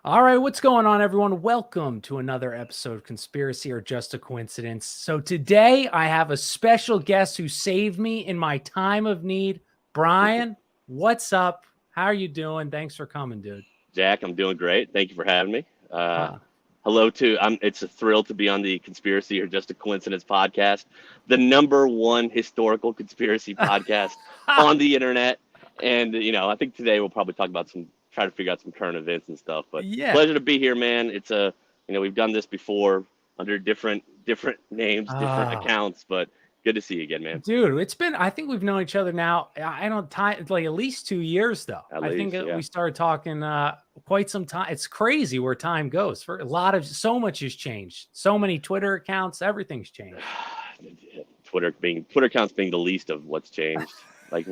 All right, what's going on, everyone? Welcome to another episode of Conspiracy or Just a Coincidence. So today I have a special guest who saved me in my time of need. Brian, what's up? How are you doing? Thanks for coming, dude. Jack, I'm doing great. Thank you for having me. Uh, Hello to it's a thrill to be on the Conspiracy or Just a Coincidence podcast, the number one historical conspiracy podcast on the internet. And I think today we'll probably talk about try to figure out some current events and stuff. But yeah. pleasure to be here, man. We've done this before under different names, different Ah, accounts, but good to see you again, man. dude, I think we've known each other now. I don't time like at least 2 years though. At I think least, yeah. we started talking quite some time. It's crazy where time goes. For so much has changed. So many Twitter accounts, everything's changed. Twitter accounts being the least of what's changed. Like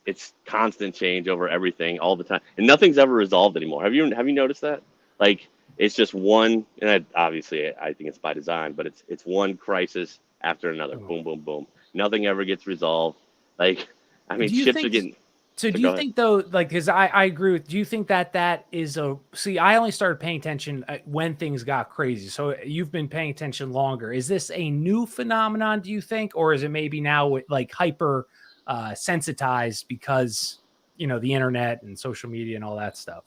it's constant change over everything all the time, and nothing's ever resolved anymore. Have you noticed that? Like it's just one, and obviously I think it's by design, but it's one crisis after another. Boom, boom, boom. Nothing ever gets resolved. Like I mean, Do you ships are think getting. so? So Do you go ahead. think though, like, because I agree with, do you think that is see, I only started paying attention when things got crazy. So you've been paying attention longer. Is this a new phenomenon, do you think? Or is it maybe now like hyper sensitized because, the internet and social media and all that stuff?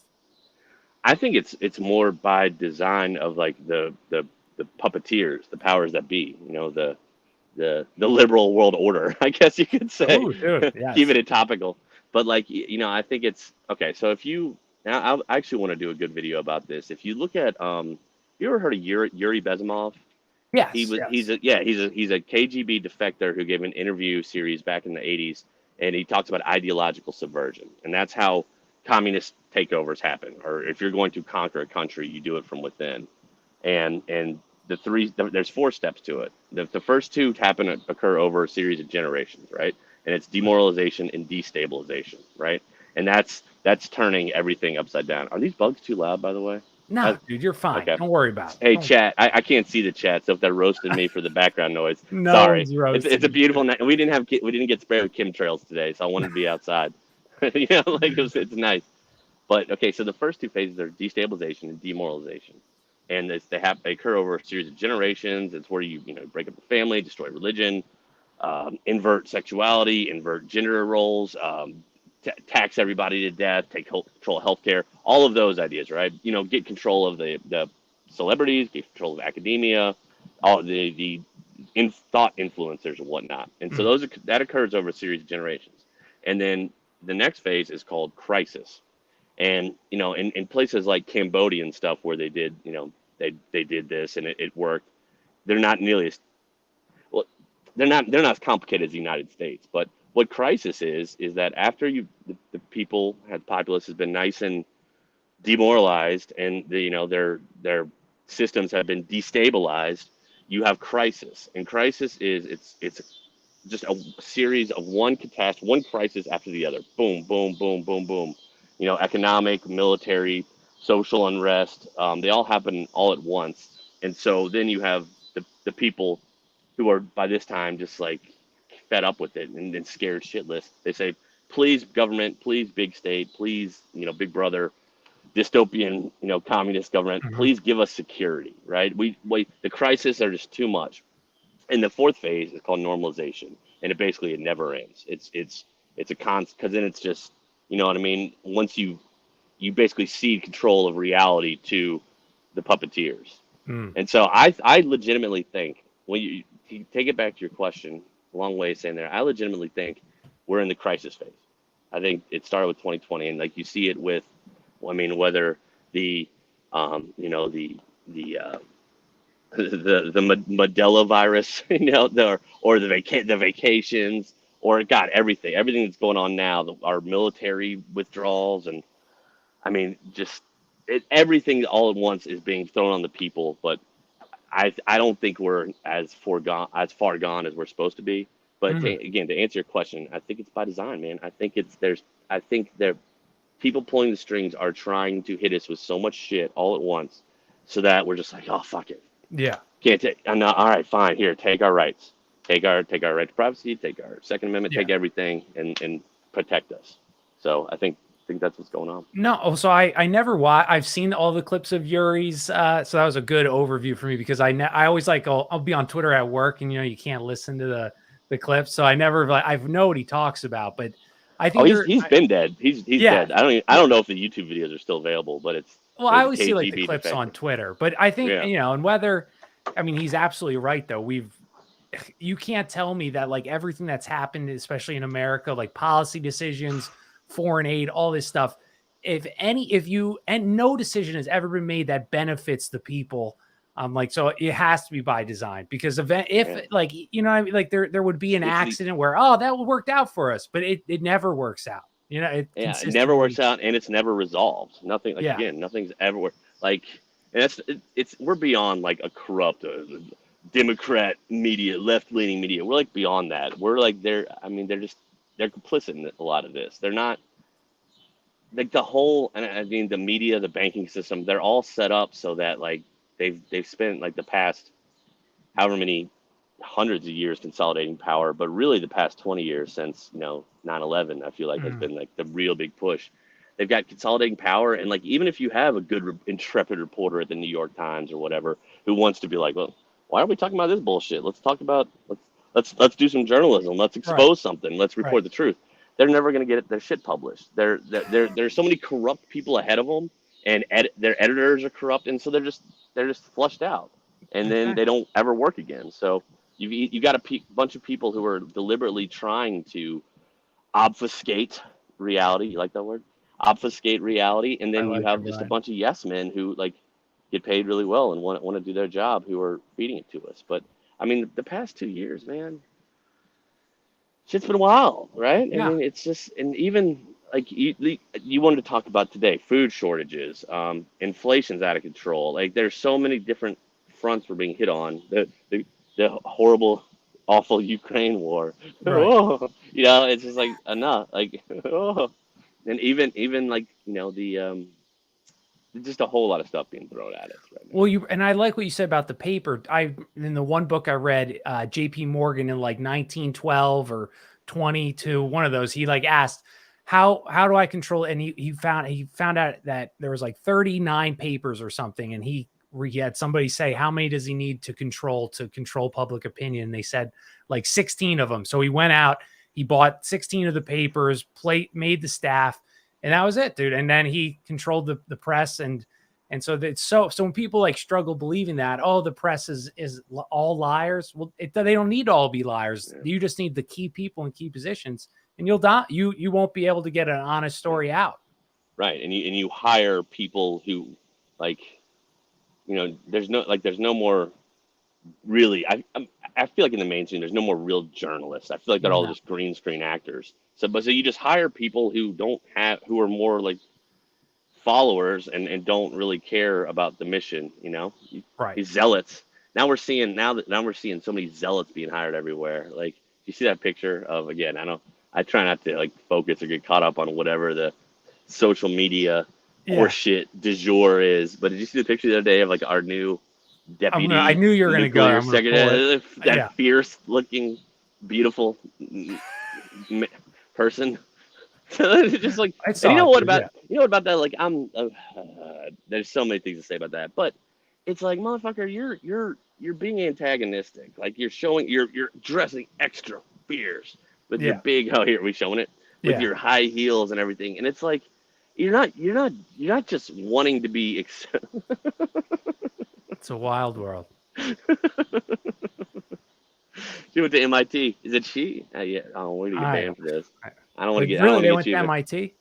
I think it's more by design of like the puppeteers, the powers that be. The liberal world order, I guess you could say, Oh, dude, keeping yes. it topical. But like, I think it's okay. So if you now, I actually want to do a good video about this. If you look at, you ever heard of Yuri Bezimov? Yes, yes. He's a KGB defector who gave an interview series back in the 80s, and he talks about ideological subversion, and that's how communist takeovers happen. Or if you're going to conquer a country, you do it from within. And there's four steps to it. The first two occur over a series of generations, right? And it's demoralization and destabilization, right? And that's turning everything upside down. Are these bugs too loud, by the way? No, Uh, dude, you're fine. okay. Don't worry about it. Hey, Don't, chat. I can't see the chat, so if they're roasting me for the background noise, no sorry. one's It's a roasting beautiful night. We didn't get sprayed with chemtrails today, so I wanted to be outside. Like it's nice. But okay, so the first two phases are destabilization and demoralization, and they occur over a series of generations. It's where you break up the family, destroy religion, invert sexuality, invert gender roles, tax everybody to death, take control of healthcare, all of those ideas, right? Get control of the celebrities, get control of academia, all the thought influencers and whatnot. And so Mhm. that occurs over a series of generations. And then the next phase is called crisis. And in places like Cambodia and stuff where they did, they did this and it worked. They're not nearly as well. They're not as complicated as the United States. But what crisis is that after the people had populace has been nice and demoralized and their systems have been destabilized, you have crisis. And crisis is it's just a series of one crisis after the other. Boom, boom, boom, boom, boom. Economic, military, social unrest. They all happen all at once. And so then you have the people who are by this time just like fed up with it and scared shitless. They say, please, government, please, big state, please, big brother, dystopian, communist government, Mhm. please give us security, right? The crises are just too much. And the fourth phase is called normalization, and it never ends. It's a constant because then it's just what I mean. Once you basically cede control of reality to the puppeteers, Mm. and so I legitimately think when you take it back to your question, a long way of saying there, I legitimately think we're in the crisis phase. I think it started with 2020, and like you see it with, I mean, whether the the the Modelo virus, or the vacations, or God, everything that's going on now, our military withdrawals, and I mean, just everything all at once is being thrown on the people. But I don't think we're as far gone as we're supposed to be. But Mm. again, to answer your question, I think it's by design, man. I think there people pulling the strings are trying to hit us with so much shit all at once, so that we're just like, oh fuck it, Yeah. can't take. I'm not all right. Fine, here, take our rights, take our right to privacy, take our Second Amendment, Yeah. take everything, and protect us. So I think think that's what's going on. No, so I never watch. I've seen all the clips of Yuri's, so that was a good overview for me because I always like I'll be on Twitter at work and you can't listen to the clips, so I never like I know what he talks about, but I Oh, think he's been dead. He's yeah, dead. I yeah. don't know if the YouTube videos are still available, but Well, I there's a always see like the KGB clips on defector. Twitter, but I think Yeah, and whether I mean he's absolutely right though. You can't tell me that like everything that's happened, especially in America, like policy decisions, foreign aid, all this stuff. If you and no decision has ever been made that benefits the people, like so it has to be by design because if yeah. like what I mean, like there would be an It's the accident where that worked out for us, but it never works out. It Yeah, it never works consistently, out, and it's never resolved. Nothing like yeah, again, nothing's ever like, and it's we're beyond like a corrupt Democrat media, left leaning media. We're like beyond that. We're like they're. I mean, they're complicit in a lot of this. They're not like the whole. And I mean, the media, the banking system, they're all set up so that like they've spent like the past however many hundreds of years consolidating power, but really the past 20 years since 9/11, I feel like has mm, been like the real big push. They've got consolidating power, and like even if you have a good intrepid reporter at the New York Times or whatever who wants to be like, well, why are we talking about this bullshit? Let's talk about let's do some journalism. Let's right, expose something. Let's right, report the truth. They're never going to get their shit published. There's so many corrupt people ahead of them, and their editors are corrupt, and so they're just flushed out, and then okay, they don't ever work again. So you got a bunch of people who are deliberately trying to obfuscate reality. You like that word? Obfuscate reality, and I then you like it, have just a Brian. bunch of yes men who like get paid really well and want to do their job who are feeding it to us. But I mean, the past 2 years, man, shit's been wild, right? I Yeah, mean, it's just, and even like you wanted to talk about today, food shortages, inflation's out of control. Like there's so many different fronts we're being hit on. The horrible, awful Ukraine war. right. It's just like enough. Like, and even like just a whole lot of stuff being thrown at us right Well, now. you and I like what you said about the paper. I in the one book I read, J.P. Morgan in like 1912 or 22, one of those. He like asked, "How do I control?" And he found out that there was like 39 papers or something, and he had somebody say, "How many does he need to control public opinion?" And they said like 16 of them. So he went out, he bought 16 of the papers, made the staff, and that was it, dude. And then he controlled the press and so that's so when people like struggle believing that, the press is all liars. Well, they don't need to all be liars. Yeah, You just need the key people in key positions, and you'll die. You won't be able to get an honest yeah. story out. Right, and you hire people who like there's no more really. I feel like in the mainstream there's no more real journalists. I feel like they're all No, just green screen actors. So you just hire people who are more like followers and don't really care about the mission. right? These zealots. Now we're seeing so many zealots being hired everywhere. Like you see that picture of again. I try not to like focus or get caught up on whatever the social media Yeah, horseshit du jour is. But did you see the picture the other day of like our new I deputy knew you were gonna go. nuclear I'm gonna pull it. secretary? That Yeah, fierce looking, beautiful person. It's just like, I and saw it, dude. Yeah, you know what about that? Like there's so many things to say about that, but it's like, motherfucker, you're being antagonistic. Like you're dressing extra fierce with your yeah, big. Oh, here we showing it with yeah. your high heels and everything, and it's like you're not just wanting to be. It's a wild world. She went to MIT. Is it she? Yeah. Oh, we're gonna get I don't. banned for this. I, I don't really, want to they get went to you, but MIT.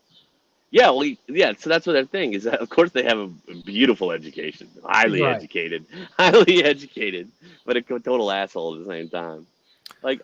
yeah, well, yeah. So that's what their thing is. That of course they have a beautiful education, highly Right. educated, highly educated, but a total asshole at the same time. Like,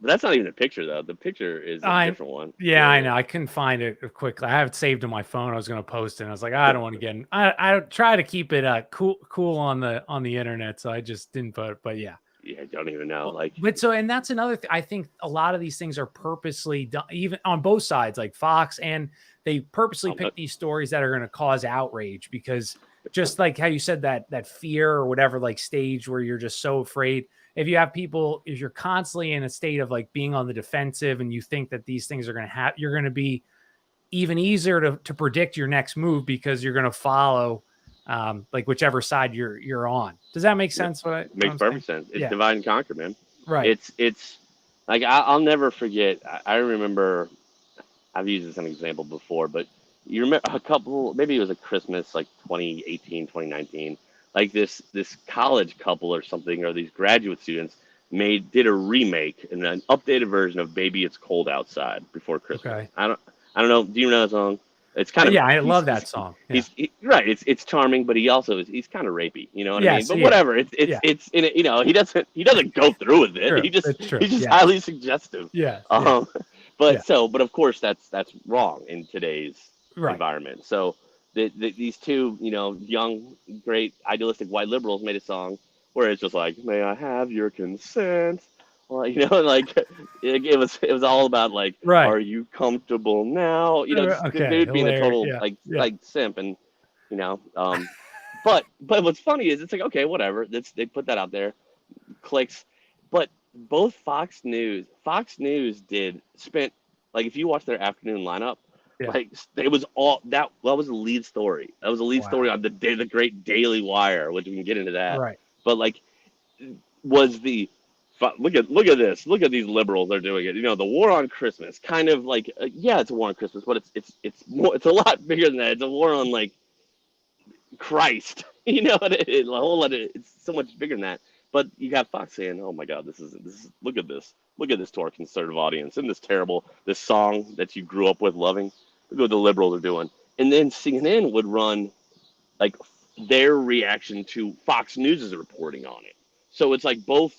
but that's not even a picture though. The picture is a I different one. Yeah, Yeah, I yeah. know. I couldn't find it quickly. I have it saved in my phone. I was going to post it. And I was like, I don't want to get in. I try to keep it cool on the internet, so I just didn't put it. But yeah. Yeah, I don't even know. Well, Like, and that's another thing. I think a lot of these things are purposely done, even on both sides, like Fox, and they purposely but pick these stories that are going to cause outrage because just like how you said that fear or whatever, like stage where you're just so afraid. If you're constantly in a state of like being on the defensive and you think that these things are going to you're going to be even easier to predict your next move because you're going to follow like whichever side you're on. Does that make sense? What Makes I'm saying? perfect sense. It's Yeah. divide and conquer, man. Right. It's like I'll never forget. I remember I've used this as an example before, but you remember a couple, maybe it was a Christmas like 2018, 2019, like this college couple or something, or these graduate students did a remake and an updated version of "Baby It's Cold Outside" before Christmas. Okay. I don't know. Do you know that song? It's kind of Yeah, I love that song. Yeah. right. It's charming, but he's kind of rapey. You know what I mean? Yes. But Yeah. whatever. Yeah. It's in it. You know, he doesn't go through with it. True. It's true. He's just Yeah. highly suggestive. Yes. Yeah. But Yeah. but of course that's wrong in today's Right. environment. So these two, young, great, idealistic white liberals made a song where it's just like, "May I have your consent?" Well, like it was all about like, Right. "Are you comfortable now?" Just the Okay. dude being a Hilarious. total Yeah. Yeah. like simp, and you know, um, but what's funny is it's like, okay, whatever. They put that out there, clicks, but both Fox News spent, like, if you watch their afternoon lineup, Yeah. like, it was all that was the lead story. That was the lead story Wow. on the great Daily Wire, which we can get into that. Right. But like, was the look at this, look at these liberals are doing it. The war on Christmas, kind of like, yeah, it's a war on Christmas, but it's more, it's a lot bigger than that. It's a war on, like, Christ. A whole lot it's so much bigger than that. But you got Fox saying, "Oh my God, this is look at this to our conservative audience, and this song that you grew up with loving. Look what the liberals are doing." And then CNN would run, like, their reaction to Fox News' reporting on it. So it's like both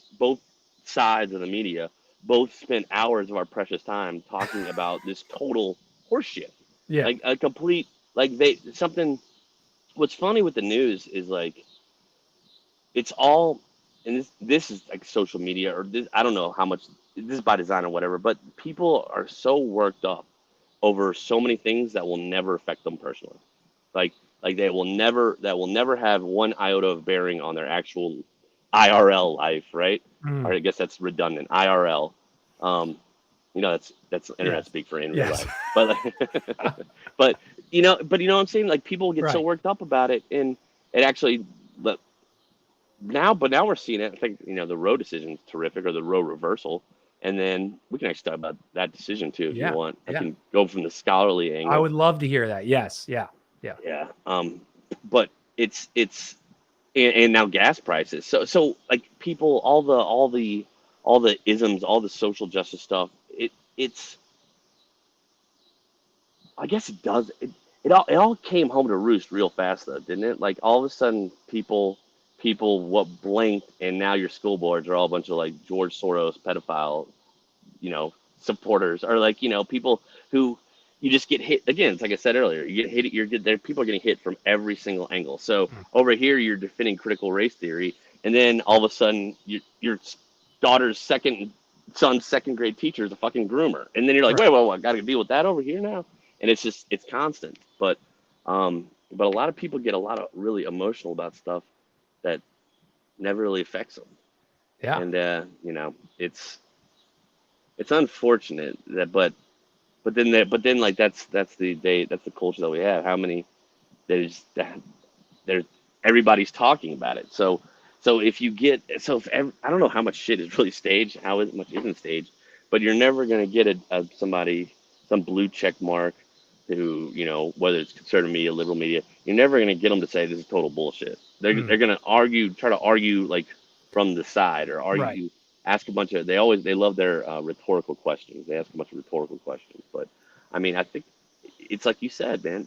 sides of the media both spent hours of our precious time talking about this total horseshit, Yeah. like a complete, like, they something. What's funny with the news is, like, it's all, and this is like social media, or this, I don't know how much this is by design or whatever, but people are so worked up over so many things that will never affect them personally. Like that will never have one iota of bearing on their actual IRL life, right? Or Mm. I guess that's redundant. IRL. Um, that's internet Yes. speak for in real Yes. life. But like, but what I'm saying, like, people get so Right. worked up about it, and it actually, but now we're seeing it. I think, the Roe decision is terrific, or the Roe reversal, and then we can actually talk about that decision too if you Yeah. want. I Yeah. can go from the scholarly I angle. would love to hear that. Yes. Yeah. Yeah. Yeah. But it's and now gas prices. So like, people, all the isms, all the social justice stuff. It's I guess it does. It all came home to roost real fast, though, didn't it? Like, all of a sudden, people what blinked, and now your school boards are all a bunch of, like, George Soros pedophile, supporters, or, like, people who you just get hit again. It's like I said earlier, you get hit. There, people are getting hit from every single angle. So Mm. over here, you're defending critical race theory, and then all of a sudden, your daughter's son's second grade teacher is a fucking groomer, and then you're like, Right. wait, I got to deal with that over here now, and it's constant. But a lot of people get a lot of really emotional about stuff that never really affects them, Yeah. and it's unfortunate that, but then like, that's the culture that we have. How many there's everybody's talking about it. So if you get so if ev I don't know how much shit is really staged, how much isn't staged, but you're never gonna get some blue check mark, who, whether it's conservative media, liberal media, you're never gonna get them to say this is total bullshit. Mm. They're gonna try to argue, like, from the side, or Right. ask a bunch of, they love their rhetorical questions. They ask a bunch of rhetorical questions, but I mean, I think it's like you said, man.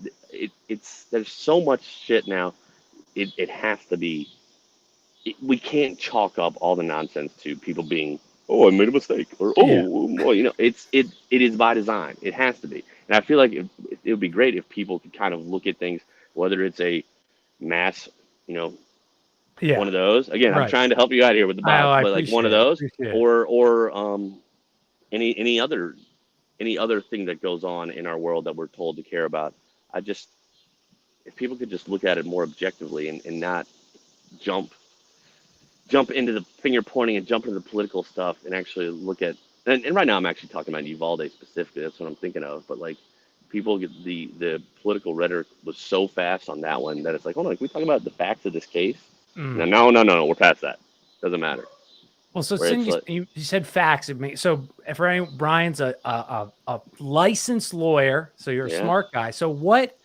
It's there's so much shit now. It has to be. We can't chalk up all the nonsense to people being, "Oh, I made a mistake," or, Yeah. "Oh, well, it is by design. It has to be." And I feel like it would be great if people could kind of look at things, whether it's a mass, you know, Yeah. one of those. Again, I'm Right. trying to help you out here with the bots, I but, like, one of appreciate it. those, Appreciate it. or any other thing that goes on in our world that we're told to care about. I just If people could just look at it more objectively, and not jump jump into the finger pointing and jump into the political stuff, and actually look at, and right now I'm actually talking about Uvalde specifically. That's what I'm thinking of. But, like, people get the political rhetoric was so fast on that one that it's like, hold on, can we talk about the facts of this case? Mm. No, we're past that. Doesn't matter. Well, so Where since it's like, you said facts, so for any, Brian's a licensed lawyer, so you're a yeah. smart guy. So what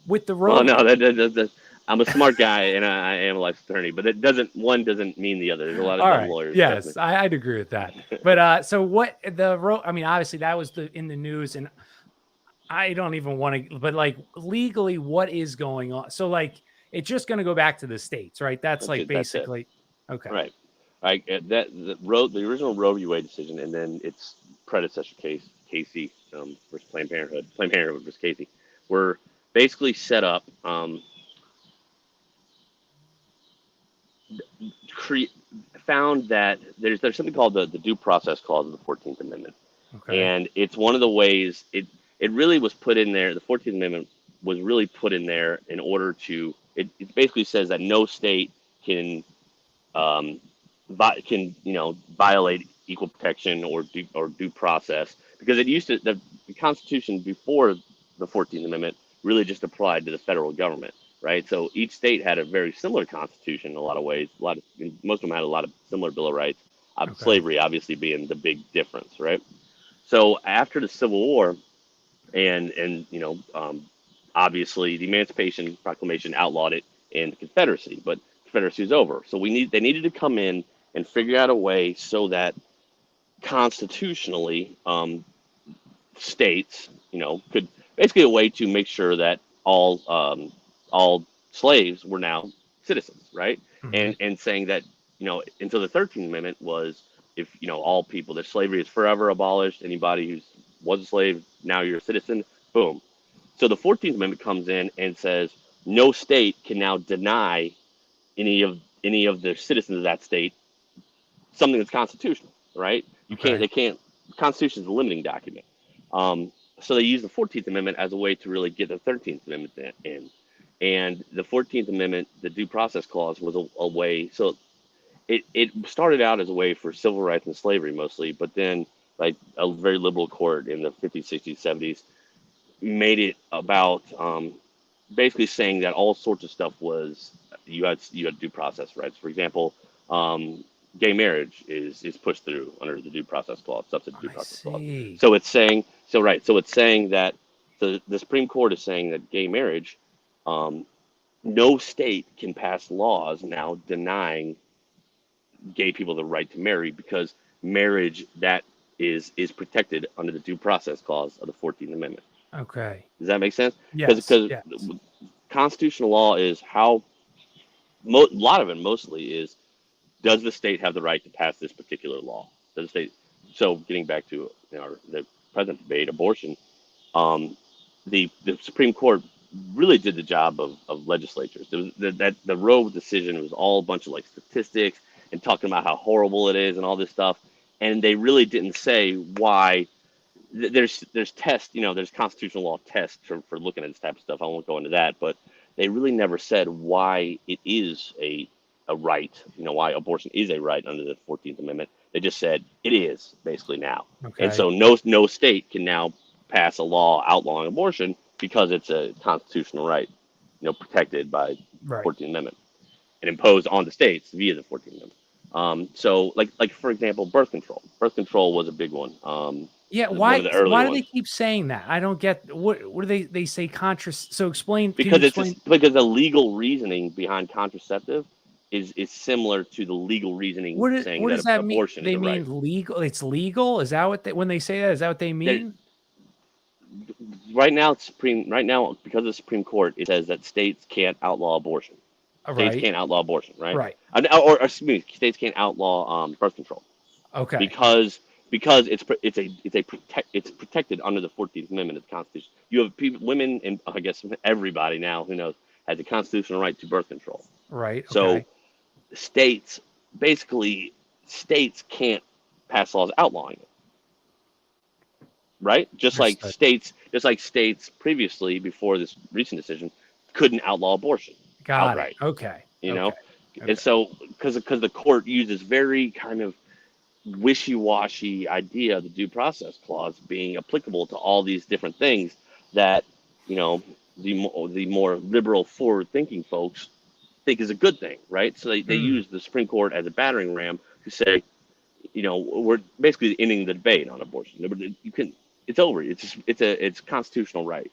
with the Well, Roe? no, that I'm a smart guy and I am a licensed attorney, but it doesn't one doesn't mean the other. There's a lot of All dumb right, lawyers, trust me. yes, I'd agree with that. But so what the Roe? I mean, obviously that was in the news, and I don't even want to. But like legally, what is going on? So like, it's just going to go back to the states, right? That's like That's it. basically okay. Right. Like the original Roe v. Wade decision, and then its predecessor case, Casey versus Planned Parenthood, Planned Parenthood versus Casey, were basically set up. Cre- Found that there's something called the due process clause of the 14th Amendment, Okay. and it's one of the ways it really was put in there. The 14th Amendment was really put in there in order to it basically says that no state can um, violate equal protection or due process, because it used to the Constitution before the 14th Amendment really just applied to the federal government, right? So each state had a very similar constitution in a lot of ways. Most of them had a lot of similar Bill of Rights. Okay. Slavery obviously being the big difference, right? So after the Civil War, and obviously the Emancipation Proclamation outlawed it in the Confederacy, but Confederacy is over. So they needed to come in and figure out a way so that constitutionally, states, could basically a way to make sure that all slaves were now citizens, right? Hmm. And saying that until the 13th Amendment was, if all people, that slavery is forever abolished. Anybody who was a slave, now you're a citizen. Boom. So the 14th Amendment comes in and says no state can now deny any of the citizens of that state something that's constitutional, right? Okay. They can't. The Constitution is a limiting document. Um, so they use the 14th Amendment as a way to really get the 13th Amendment in. And the 14th Amendment, the due process clause, was a way. So it started out as a way for civil rights and slavery mostly, but then like a very liberal court in the 50s, 60s, 70s made it about basically saying that all sorts of stuff was you had due process rights. For example, gay marriage is pushed through under the due process clause, substantive due I process clause. see. So it's saying so it's saying that the Supreme Court is saying that gay marriage, um, no state can pass laws now denying gay people the right to marry, because marriage that is protected under the due process clause of the 14th Amendment. Okay. Does that make sense? Yes. Because Yes. constitutional law is how a lot of it mostly is, does the state have the right to pass this particular law? Does the state? So getting back to the present debate, abortion, um, the Supreme Court really did the job of legislatures. There was, the Roe decision was all a bunch of like statistics and talking about how horrible it is and all this stuff, and they really didn't say why. There's tests, there's constitutional law tests for looking at this type of stuff. I won't go into that, but they really never said why it is a right, why abortion is a right under the 14th Amendment. They just said it is basically now. And Okay. so no state can now pass a law outlawing abortion because it's a constitutional right, protected by Right. 14th Amendment and imposed on the states via the 14th Amendment. So like for example, birth control. Birth control was a big one. Yeah. One of the early Why do they ones, keep saying that? I don't get what do they say contra. So explain. Can you because explain? because the legal reasoning behind contraceptive is similar to the legal reasoning saying What that does that mean? abortion is They a right. mean legal. It's legal. Is that what when they say that? Is that what they There, mean? right now, because of the Supreme Court, it says that states can't outlaw abortion. States Right. can't outlaw abortion, right? Right. Or excuse me, states can't outlaw birth control, Okay. because it's protected under the 14th Amendment of the Constitution. You have people, women, and I guess everybody now who knows has a constitutional right to birth control. Right. So Okay. states states can't pass laws outlawing it, right? Understood. Just like states previously before this recent decision couldn't outlaw abortion Got it. outright, Okay. you Okay. know. And Okay. so because the court uses very kind of wishy-washy idea of the due process clause being applicable to all these different things, that, you know, the more liberal, forward-thinking folks think is a good thing, right? So they Mm, use the Supreme Court as a battering ram to say, you know, we're basically ending the debate on abortion. You can, it's over. It's just, it's a constitutional right.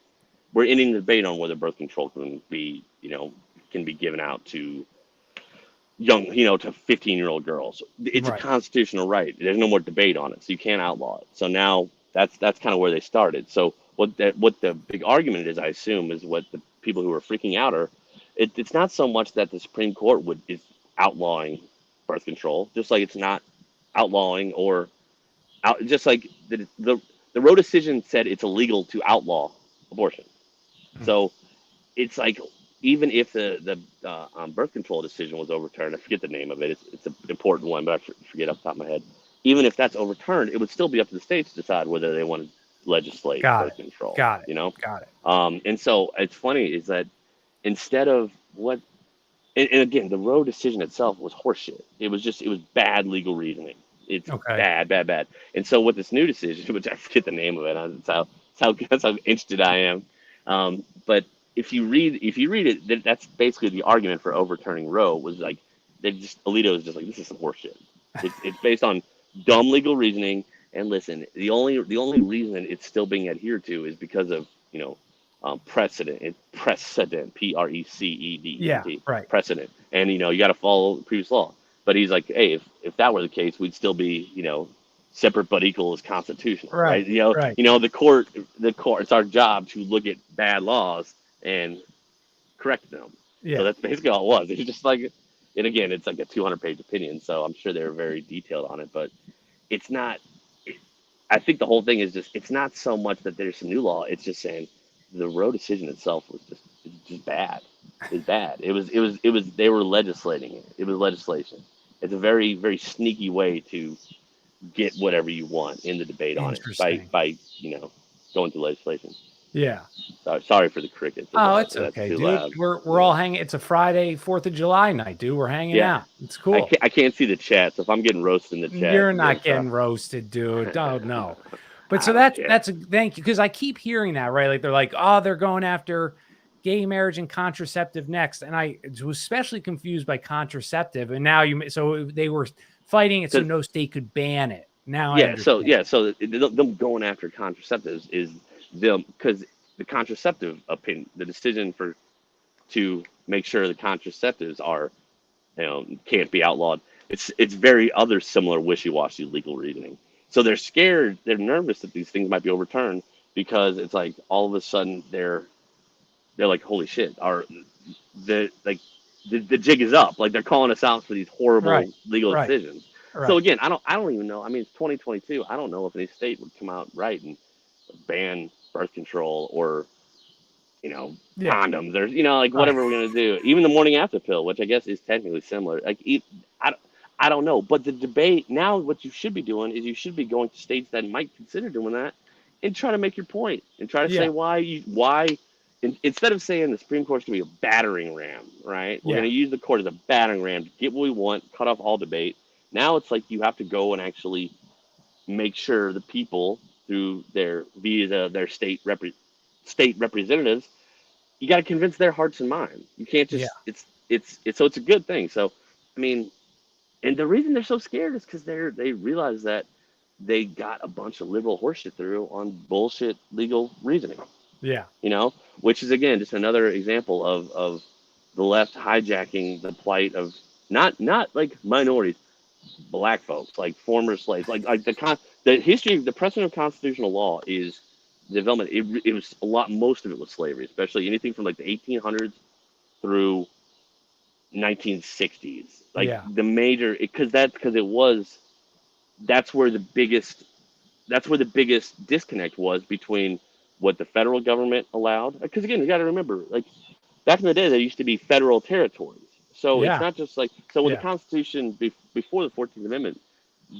We're ending the debate on whether birth control can be, you know, can be given out to young, you know, to 15-year-old girls. It's a right. constitutional right. There's no more debate on it, so you can't outlaw it. So now that's kind of where they started. So what the big argument is, I assume, is what the people who are freaking out are. It's not so much that the Supreme Court is outlawing birth control, just like it's not outlawing or out, just like the Roe decision said it's illegal to outlaw abortion. Mm, So it's like, even if the birth control decision was overturned, I forget the name of it. It's an important one, but I forget off the top of my head. Even if that's overturned, it would still be up to the states to decide whether they want to legislate got birth it. control. Got it. You know, Got it. and so it's funny is that instead of what, and again, the Roe decision itself was horseshit. It was bad legal reasoning. It's Okay. bad, bad, bad. And so with this new decision, which I forget the name of it, that's how interested I am. But if you read it, that's basically the argument for overturning Roe was like, Alito is just like, this is some horseshit. It's based on dumb legal reasoning. And listen, the only reason it's still being adhered to is because of, you know, precedent, Yeah. Precedent, Right. precedent, and you know you got to follow the previous law. But he's like, hey, if that were the case, we'd still be, you know, separate but equal is constitutional, right? Right. Right. You know, the court, it's our job to look at bad laws and correct them. So Yeah. that's basically all it was. It's just like, and again, it's like a 200-page opinion, so I'm sure they're very detailed on it, but it's not. I think the whole thing is just, it's not so much that there's some new law. It's just saying the Roe decision itself was just bad. It's bad. They were legislating it. It was legislation. It's a very, very sneaky way to get whatever you want in the debate on it Interesting. by you know, going through legislation. Yeah. Sorry for the crickets. Oh, it's That's okay, too dude. loud. We're Yeah. all hanging. It's a Friday, 4th of July night, dude. We're hanging Yeah. out. It's cool. I can't see the chat, so if I'm getting roasted in the chat, You're again, not sorry. getting roasted, dude. Don't know. But I so don't care. that's a thank you, because I keep hearing that, right? Like they're like, oh, they're going after gay marriage and contraceptive next, and I was especially confused by contraceptive. And now so they were fighting it so 'Cause no state could ban it. Now I understand. so them going after contraceptives is them, because the contraceptive opinion, the decision for to make sure the contraceptives are, you know, can't be outlawed. It's very other similar wishy-washy legal reasoning. So they're scared, they're nervous that these things might be overturned, because it's like all of a sudden they're like, holy shit, the like the jig is up. Like they're calling us out for these Right, horrible legal right, decisions. So right. again, I don't even know. I mean, it's 2022. I don't know if any state would come out right and ban birth control or, you know, Yeah, condoms or, you know, like right. whatever we're gonna do. Even the morning after pill, which I guess is technically similar. Like I I don't know. But the debate now, what you should be doing is you should be going to states that might consider doing that and try to make your point and try to say Yeah, why instead of saying the Supreme Court's going to be a battering ram, right? We're yeah, going to use the court as a battering ram to get what we want, cut off all debate. Now it's like you have to go and actually make sure the people, through their state representatives, you got to convince their hearts and minds. You can't yeah, just it's so it's a good thing. So I mean, and the reason they're so scared is because they realize that they got a bunch of liberal horseshit through on bullshit legal reasoning, yeah, you know, which is again just another example of the left hijacking the plight of not like minorities, black folks, like former slaves, like the history, the precedent of constitutional law is development. It was a lot, most of it was slavery, especially anything from like the 1800s through 1960s, like yeah, the major, because it was that's where the biggest disconnect was between what the federal government allowed. Because again, you got to remember, like back in the day, there used to be federal territories. So it's yeah, not just like, so when the yeah, Constitution before the 14th Amendment,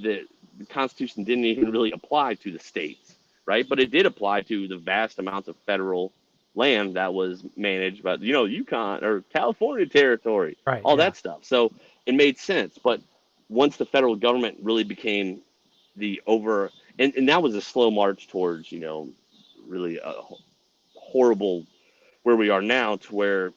the Constitution didn't even really apply to the states, right? But it did apply to the vast amounts of federal land that was managed by, you know, Yukon or California territory, right, all yeah, that stuff. So it made sense. But once the federal government really became the over, and that was a slow march towards, you know, really horrible where we are now, to where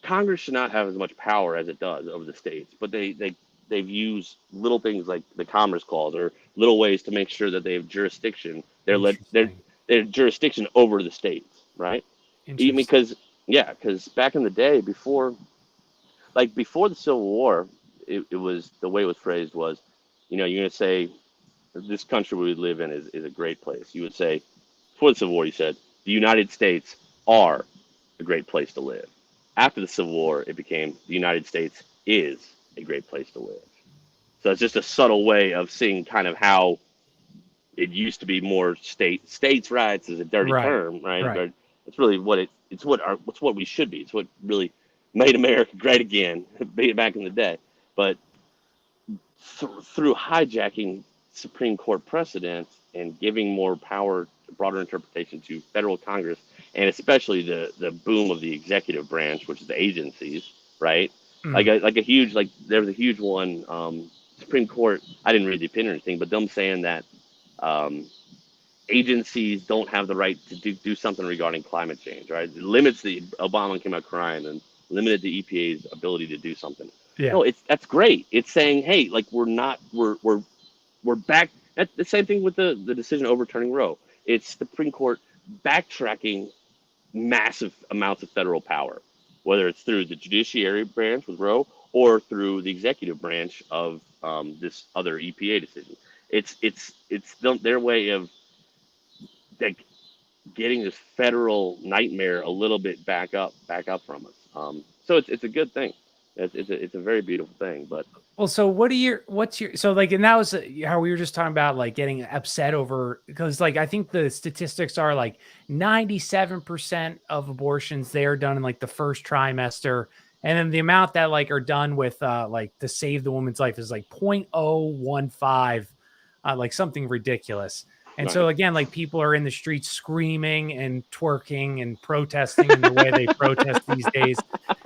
Congress should not have as much power as it does over the states, but they've used little things like the Commerce Clause or little ways to make sure that they have jurisdiction. Interesting. Their jurisdiction over the states, right? Even Interesting. because yeah, because back in the day, before the Civil War, it was the way it was phrased was, you're gonna say this country we live in is a great place. You would say before the Civil War, you said the United States are a great place to live. After the Civil War, it became the United States is a great place to live. So it's just a subtle way of seeing kind of how it used to be more states' rights is a dirty Right. term, right? Right. But it's really it's what we should be. It's what really made America great again, back in the day. But through hijacking Supreme Court precedents and giving more power, broader interpretation to federal Congress, and especially the boom of the executive branch, which is the agencies, right? Mm. There was a huge one. Supreme Court. I didn't read the opinion or anything, but them saying that um, agencies don't have the right to do something regarding climate change, right? It limits the Obama came out crying and limited the EPA's ability to do something. Yeah. No, that's great. It's saying, hey, like we're back. That's the same thing with the decision overturning Roe. It's the Supreme Court backtracking massive amounts of federal power, whether it's through the judiciary branch with Roe or through the executive branch of this other EPA decision. It's their way of like getting this federal nightmare a little bit back up from us. So it's a good thing. It's a very beautiful thing. But Well, so what's your so like, and that was how we were just talking about like getting upset over because like I think the statistics are like 97% of abortions they are done in like the first trimester, and then the amount that like are done with like to save the woman's life is like 0.015, like something ridiculous. And so right, again, like people are in the streets screaming and twerking and protesting in the way they protest these days.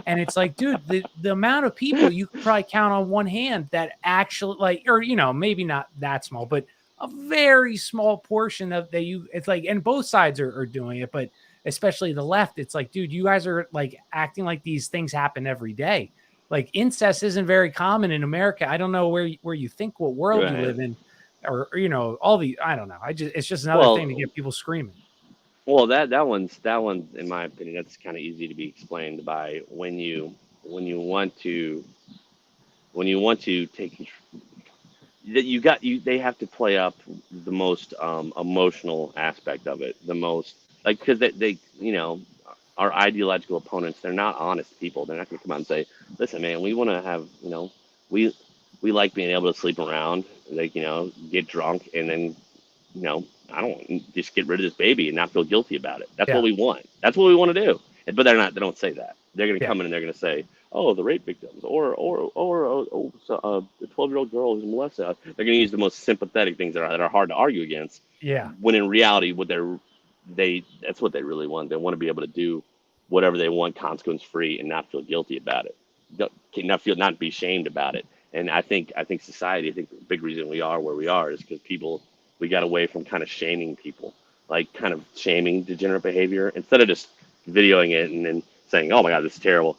And it's like, dude, the amount of people you could probably count on one hand that actually like, or maybe not that small, but a very small portion of that it's like, and both sides are doing it, but especially the left, it's like, dude, you guys are like acting like these things happen every day. Like incest isn't very common in America. I don't know where you think what world you right. live in, or all the I don't know. It's just another thing to Well, get people screaming. that one's in my opinion that's kind of easy to be explained by when you want to take that you they have to play up the most emotional aspect of it, the most like because they our ideological opponents, they're not honest people. They're not going to come out and say, listen man, we want to have we we like being able to sleep around, like get drunk and then I don't just get rid of this baby and not feel guilty about it. That's what Yeah, we want. That's what we want to do. But they're not. They don't say that. They're going to yeah, come in and they're going to say, "Oh, the rape victims," or so, the 12-year-old girl who's molested. They're going to use the most sympathetic things that are hard to argue against. yeah, When in reality, that's what they really want. They want to be able to do whatever they want, consequence free, and not feel guilty about it. Not be shamed about it. And I think society. I think the big reason we are where we are is because we got away from kind of shaming people, like kind of shaming degenerate behavior instead of just videoing it and then saying, "Oh my God, this is terrible."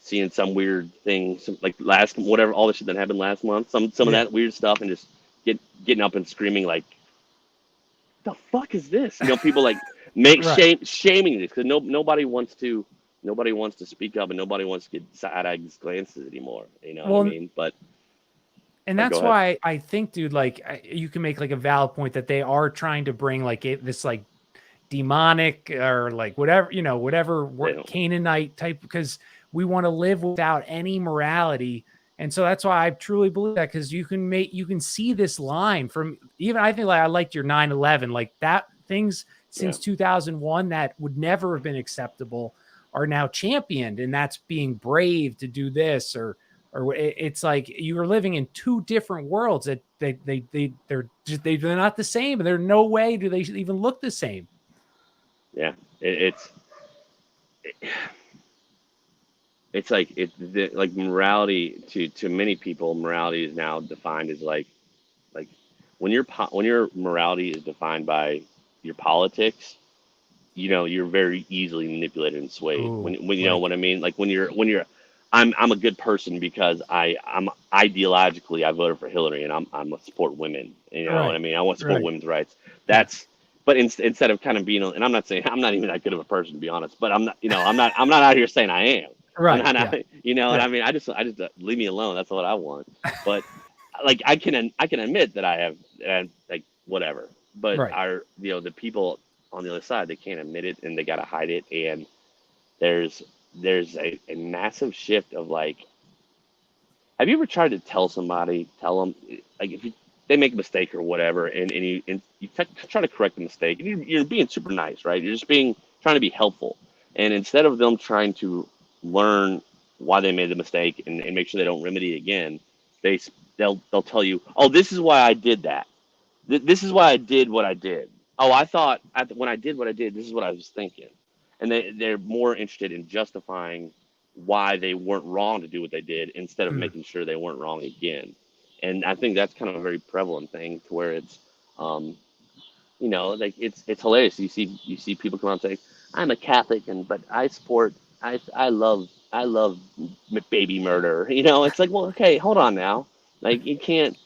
Seeing some weird thing, like last whatever all the shit that happened last month, some of yeah. that weird stuff, and just getting up and screaming like, "The fuck is this?" People like Right. shaming this because nobody wants to speak up and nobody wants to get side-eyed glances anymore. You know what I Well, mean? But and go that's ahead. why I think, dude, like you can make like a valid point that they are trying to bring like this like demonic or like whatever, whatever They don't. Canaanite type, because we want to live without any morality. And so that's why I truly believe that, because you can see this line from even, I think like I liked your 9/11, like that things Yeah. since 2001 that would never have been acceptable are now championed. And that's being brave to do this, or it's like you are living in two different worlds that they're not the same. And there's no way do they even look the same. Yeah. It's like like morality to many people. Morality is now defined as like when your morality is defined by your politics, you're very easily manipulated and swayed. Ooh, When you know like what I mean? Like when you're I'm a good person because I'm ideologically I voted for Hillary and I'm a support women. You know what I right, mean? I want to support right, women's rights. yeah, That's but instead of kind of being, and I'm not saying I'm not even that good of a person to be honest, but I'm not out here saying I am. I'm right, not yeah, out, and yeah, I mean I just leave me alone. That's what I want. But like I can admit that I have like whatever. But right. the people on the other side, they can't admit it and they gotta hide it. And there's there's a massive shift of like, have you ever tried to tell them like if they make a mistake or whatever, and you try to correct the mistake, and you're being super nice, right? You're just trying to be helpful, and instead of them trying to learn why they made the mistake and make sure they don't remedy it again, they they'll tell you, oh, this is why I did that. This is why I did what I did. Oh, I thought when I did what I did, this is what I was thinking. And they're more interested in justifying why they weren't wrong to do what they did instead of Mm. making sure they weren't wrong again. And I think that's kind of a very prevalent thing to where it's, um, like it's hilarious. You see people come out and say, "I'm a Catholic, but I support, I love baby murder." It's like, well, okay, hold on now. Like you can't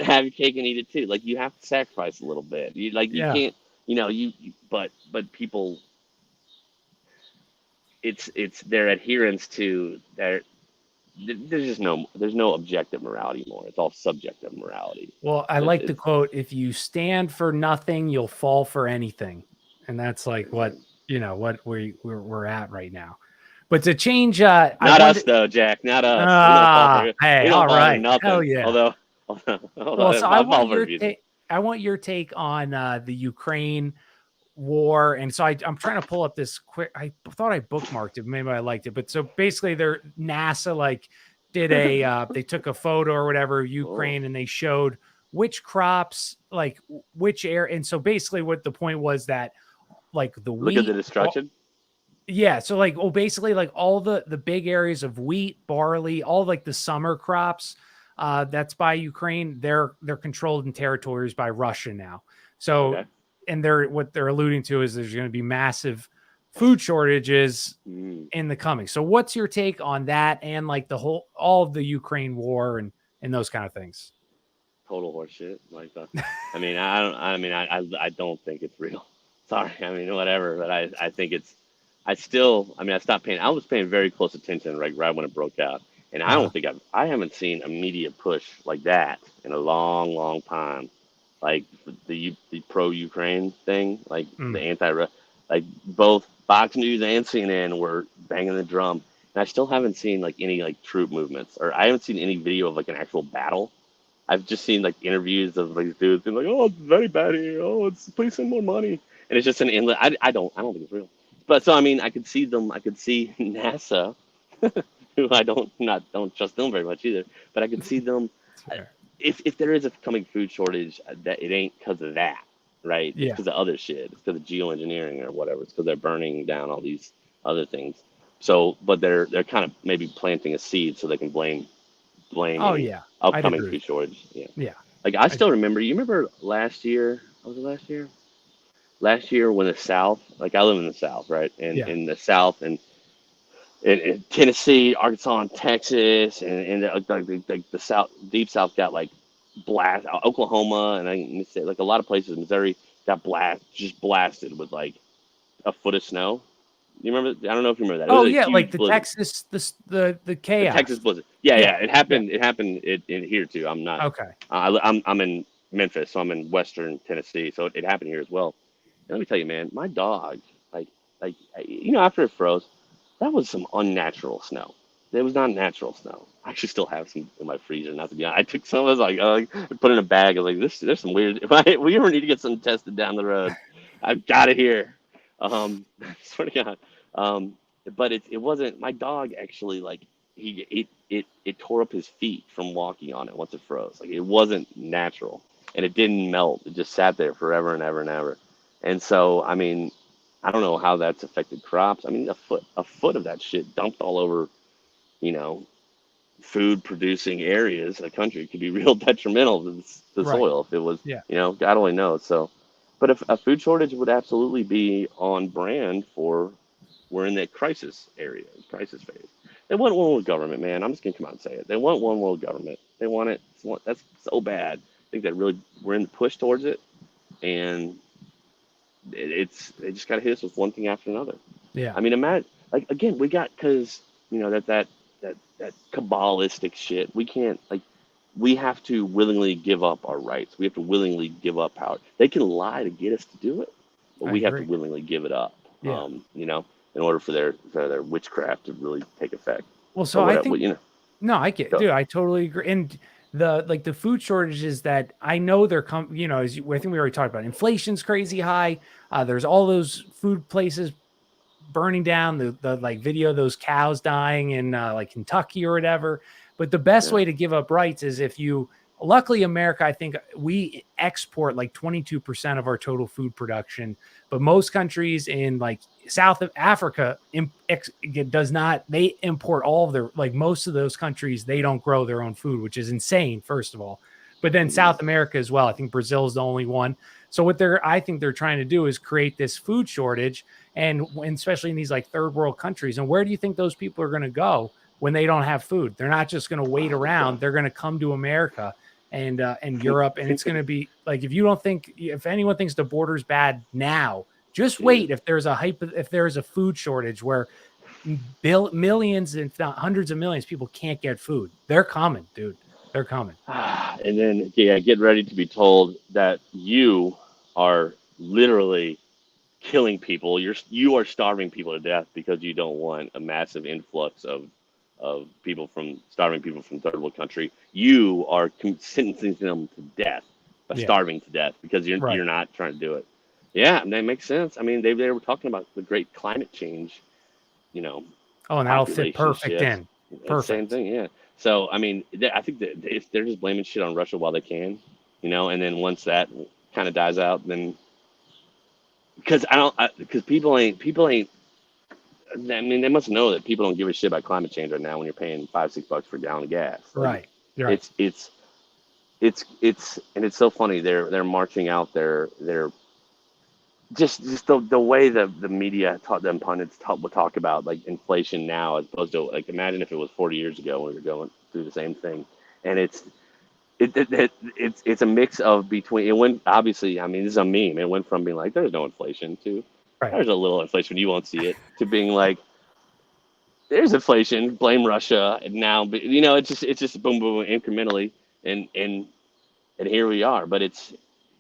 have your cake and eat it too. Like you have to sacrifice a little bit. You Yeah. can't, but people, it's their adherence to their. There's no objective morality anymore. It's all subjective morality. Well, I like the It's quote, "If you stand for nothing, you'll fall for anything." And that's like what, what we're at right now. But to change, I not us wanted, though, Jack. Not us. We don't fall for hey, we don't all fall for right. Hell nothing. yeah. Well, Although so I I want fall for your abusing. take. I want your take on the Ukraine war. And so I'm trying to pull up this quick. I thought I bookmarked it. Maybe I liked it. But so basically, their NASA like did they took a photo or whatever of Oh, Ukraine and they showed which crops, like which air. And so basically, what the point was that like the look at the wheat. destruction. Yeah, so like, well, basically, like all the big areas of wheat, barley, all like the summer crops, that's by Ukraine. They're controlled in territories by Russia now. So, Okay. and what they're alluding to is there's going to be massive food shortages Mm, in the coming. So, what's your take on that and like all of the Ukraine war and those kind of things? total horseshit. Like I mean, I don't. I mean, I don't think it's real. Sorry. I mean, whatever. But I think it's. I still. I mean, I stopped paying. I was paying very close attention right when it broke out, and I Uh, don't think I haven't seen a media push like that in a long, long time. Like the pro Ukraine thing, like the mm, anti, like both Fox News and CNN were banging the drum, and I still haven't seen like any like troop movements, or I haven't seen any video of like an actual battle. I've just seen like interviews of like dudes being like, "Oh, it's very bad here. Oh, it's please send more money," and it's just an endless. I don't think it's real. But so I mean, I could see them. I could see NASA, who I don't trust them very much either. But I could see them. it's uh, fair. If there is a coming food shortage, that it ain't because of that, right? It's Yeah. because of other shit. It's because of geoengineering or whatever. It's because they're burning down all these other things. So, but they're kind of maybe planting a seed so they can blame Oh a yeah, I'd upcoming agree food with shortage. Yeah. you. Yeah. Like I I, still remember. You remember last year? Was it last year? Last year when the South, like I live in the South, right? And yeah. in the South and in Tennessee, Arkansas, and Texas, and the South, deep South got like blast. Oklahoma, and I can say like a lot of places, Missouri got just blasted with like a foot of snow. You remember? I don't know if you remember that. It Oh was a yeah, like huge the blizzard. Texas, the The chaos. Texas blizzard. Yeah, Yeah. yeah. It Yeah. happened. It happened in here too. I'm not. Okay. I'm in Memphis, so I'm in Western Tennessee. So it happened here as well. And let me tell you, man, my dog, like, after it froze, that was some unnatural snow. It was not natural snow. I actually still have some in my freezer. Not to be honest, I took some of those, put in a bag. I was like, this, there's some weird. If we ever need to get some tested down the road, I've got it here. Swear to God. But it wasn't. My dog actually like it tore up his feet from walking on it once it froze. Like it wasn't natural, and it didn't melt. It just sat there forever and ever and ever. And so, I mean, I don't know how that's affected crops. I mean, a foot of that shit dumped all over, you know, food producing areas of the country could be real detrimental to the Right. soil if it was, Yeah. God only knows. So, But if a food shortage would absolutely be on brand for we're in that crisis area, crisis phase. They want one world government, man. I'm just gonna come out and say it. They want one world government. They want it. That's so bad. I think that really we're in the push towards it, and it's they just got to hit us with one thing after another. Yeah, I mean, imagine like again, we got because that Kabbalistic shit. We can't like we have to willingly give up our rights. We have to willingly give up power. They can lie to get us to do it, but I we have to agree. willingly give it up. Yeah. In order for their witchcraft to really take effect, Well, or so I whatever. think no, I get, Go. dude. I totally agree. And the food shortages that I know they're you know, I think we already talked about. Inflation's crazy high. There's all those food places burning down, the like video of those cows dying in like Kentucky or whatever. But the best Yeah. way to give up rights is if you, luckily America, I think we export like 22% of our total food production, but most countries in like South of Africa does not, they import all of their, like most of those countries, they don't grow their own food, which is insane, first of all. But then Mhm. South America as well. I think Brazil is the only one. So what I think they're trying to do is create this food shortage, and especially in these like third world countries. And where do you think those people are going to go when they don't have food? They're not just going to wait Oh my around. God. They're going to come to America and Think Europe, and it's think going of to be like, if you don't think, if anyone thinks the border's bad now, just dude. wait. If there's a food shortage where millions, if not hundreds of millions, people can't get food, they're coming, dude. They're coming. And then yeah, get ready to be told that you are literally killing people. You are starving people to death because you don't want a massive influx of people from starving people from third world country. You are sentencing them to death by Yeah. starving to death because Right. you're not trying to do it. Yeah, that makes sense. I mean, they were talking about the great climate change, you know, Oh, and that'll fit population perfect shifts. in. It's the same Perfect. thing, yeah. So I mean, I think that if they're just blaming shit on Russia while they can, and then once that kind of dies out, then because because people ain't. I mean, they must know that people don't give a shit about climate change right now when you're paying $5-6 for a gallon of gas. Like Right. Right. it's it's and it's so funny. They're marching out their just the way the media taught them pundits would talk about like inflation now as opposed to like imagine if it was 40 years ago when we were going through the same thing, and it's a mix of between it went obviously I mean this is a meme. It went from being like there's no inflation to Right. there's a little inflation you won't see it to being like there's inflation, blame Russia, and now it's just boom boom incrementally, and and here we are. But it's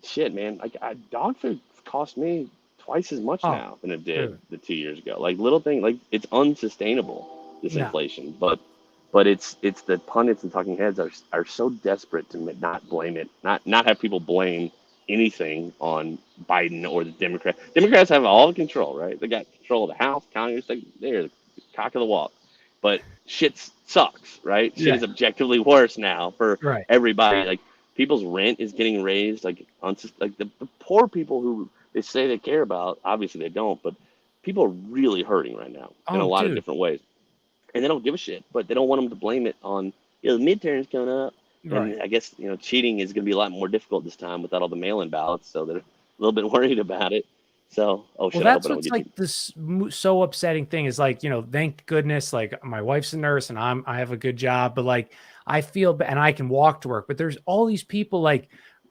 shit, man. Like dog food cost me twice as much Oh, now than it did dude. the 2 years ago. Like little thing, like it's unsustainable this No. inflation. But it's the pundits and talking heads are so desperate to not blame it, not have people blame anything on Biden or the Democrats. Democrats have all the control, right? They got control of the House, Congress. They're the cock of the walk. But shit sucks, right? Shit Yeah. is objectively worse now for Right. everybody. Like people's rent is getting raised. Like the poor people who they say they care about, obviously they don't, but people are really hurting right now in a Oh, lot of dude. different ways, and they don't give a shit. But they don't want them to blame it on the midterms coming up, Right. and I guess cheating is going to be a lot more difficult this time without all the mail-in ballots, so they're a little bit worried about it. So, oh Well, shit, I hope that's I don't what's get too. like this so upsetting thing is like, thank goodness, like my wife's a nurse and I have a good job, but like I feel, and I can walk to work, but there's all these people like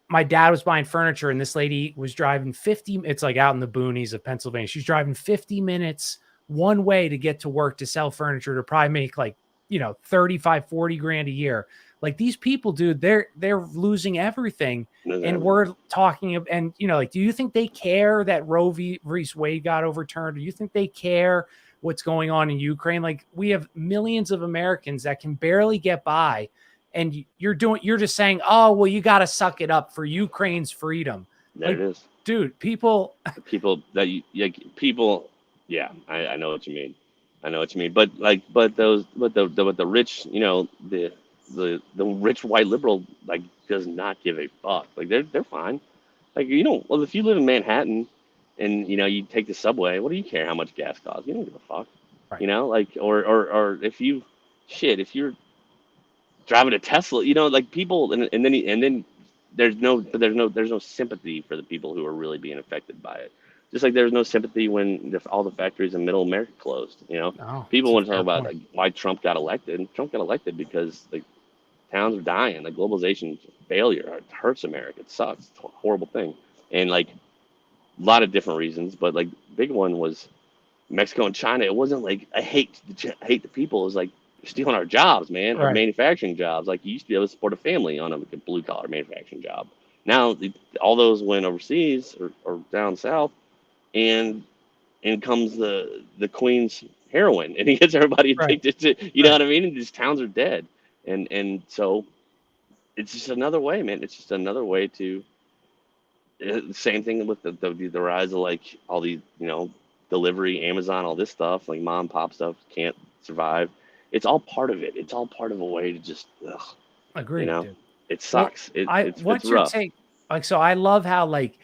my dad was buying furniture and this lady was driving 50, it's like out in the boonies of Pennsylvania. She's driving 50 minutes one way to get to work to sell furniture to probably make like, 35, 40 grand a year. Like these people, dude, they're losing everything. Knows And everything. we're talking, and like, do you think they care that Roe v. Wade got overturned? Do you think they care what's going on in Ukraine? Like, we have millions of Americans that can barely get by, and you're just saying, oh, well, you got to suck it up for Ukraine's freedom. There it Like, is. dude, people, The people that people, yeah, I know what you mean. I know what you mean. But like, but the rich, the rich white liberal like does not give a fuck. Like they're fine. Like well, if you live in Manhattan and you take the subway, what do you care how much gas costs? You don't give a fuck. right? Like or if if you're driving a Tesla, like people and then there's no sympathy for the people who are really being affected by it. Just like there's no sympathy when all the factories in Middle America closed. Oh, People it's a want to talk fair about point. like why Trump got elected. And Trump got elected because like towns are dying. Like globalization failure. It hurts America. It sucks. It's a horrible thing. And like a lot of different reasons, but like big one was Mexico and China. It wasn't like I hate the people. It was like you're stealing our jobs, man. Our Right. manufacturing jobs. Like you used to be able to support a family on like a blue collar manufacturing job. Now all those went overseas or down south, and in comes the queen's heroin, and he gets everybody Right. addicted to. You know Right. what I mean? And these towns are dead, and so it's just another way, man. It's just another way to. Same thing with the rise of like all these delivery, Amazon, all this stuff, like mom and pop stuff can't survive. It's all part of it. It's all part of a way to just you Agreed, know dude. it Well, sucks. It, I it's what's your rough. take? Like, so I love how like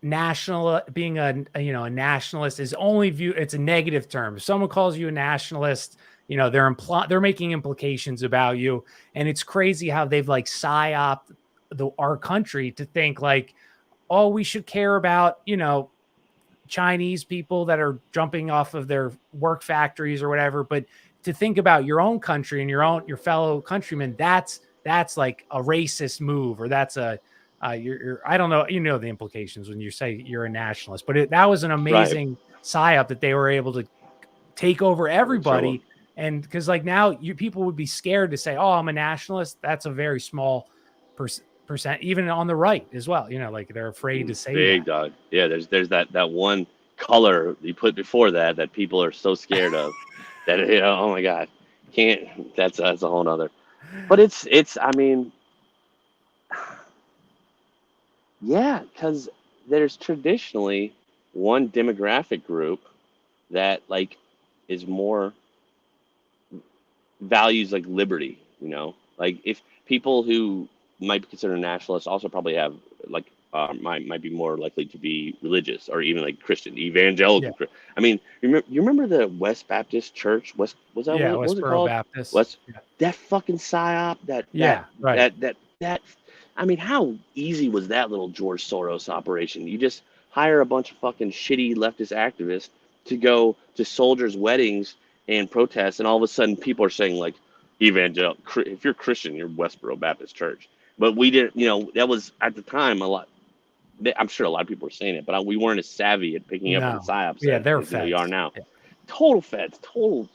national being a nationalist is only viewed. It's a negative term. If someone calls you a nationalist, they're making implications about you, and it's crazy how they've like psyoped our country to think like, oh, we should care about Chinese people that are jumping off of their work factories or whatever, but to think about your own country and your fellow countrymen, that's like a racist move, or that's a you're I don't know, the implications when you say you're a nationalist, but that was an Right. amazing psyop that they were able to take over So everybody. And because like now people would be scared to say, oh, I'm a nationalist. That's a very small percent, even on the right as well. Like they're afraid to say big that. dog. Yeah, there's that one color you put before that people are so scared of that oh my god, can't. That's a whole nother. But it's I mean, yeah, because there's traditionally one demographic group that like is more values like liberty, like if people who might be considered nationalists also probably have like might be more likely to be religious or even like Christian Yeah. evangelical. I mean, you remember the West Baptist Church? West was that Yeah. what was it Westboro called? Baptist. West Yeah. that fucking psyop that that Yeah. Right. that that that. I mean, how easy was that little George Soros operation? You just hire a bunch of fucking shitty leftist activists to go to soldiers' weddings and protests, and all of a sudden people are saying like, if you're Christian, you're Westboro Baptist Church. But we didn't, that was at the time a lot. I'm sure a lot of people were saying it, but we weren't as savvy at picking up on No. psyops Yeah. They're as we are feds. now. Yeah. Total feds, total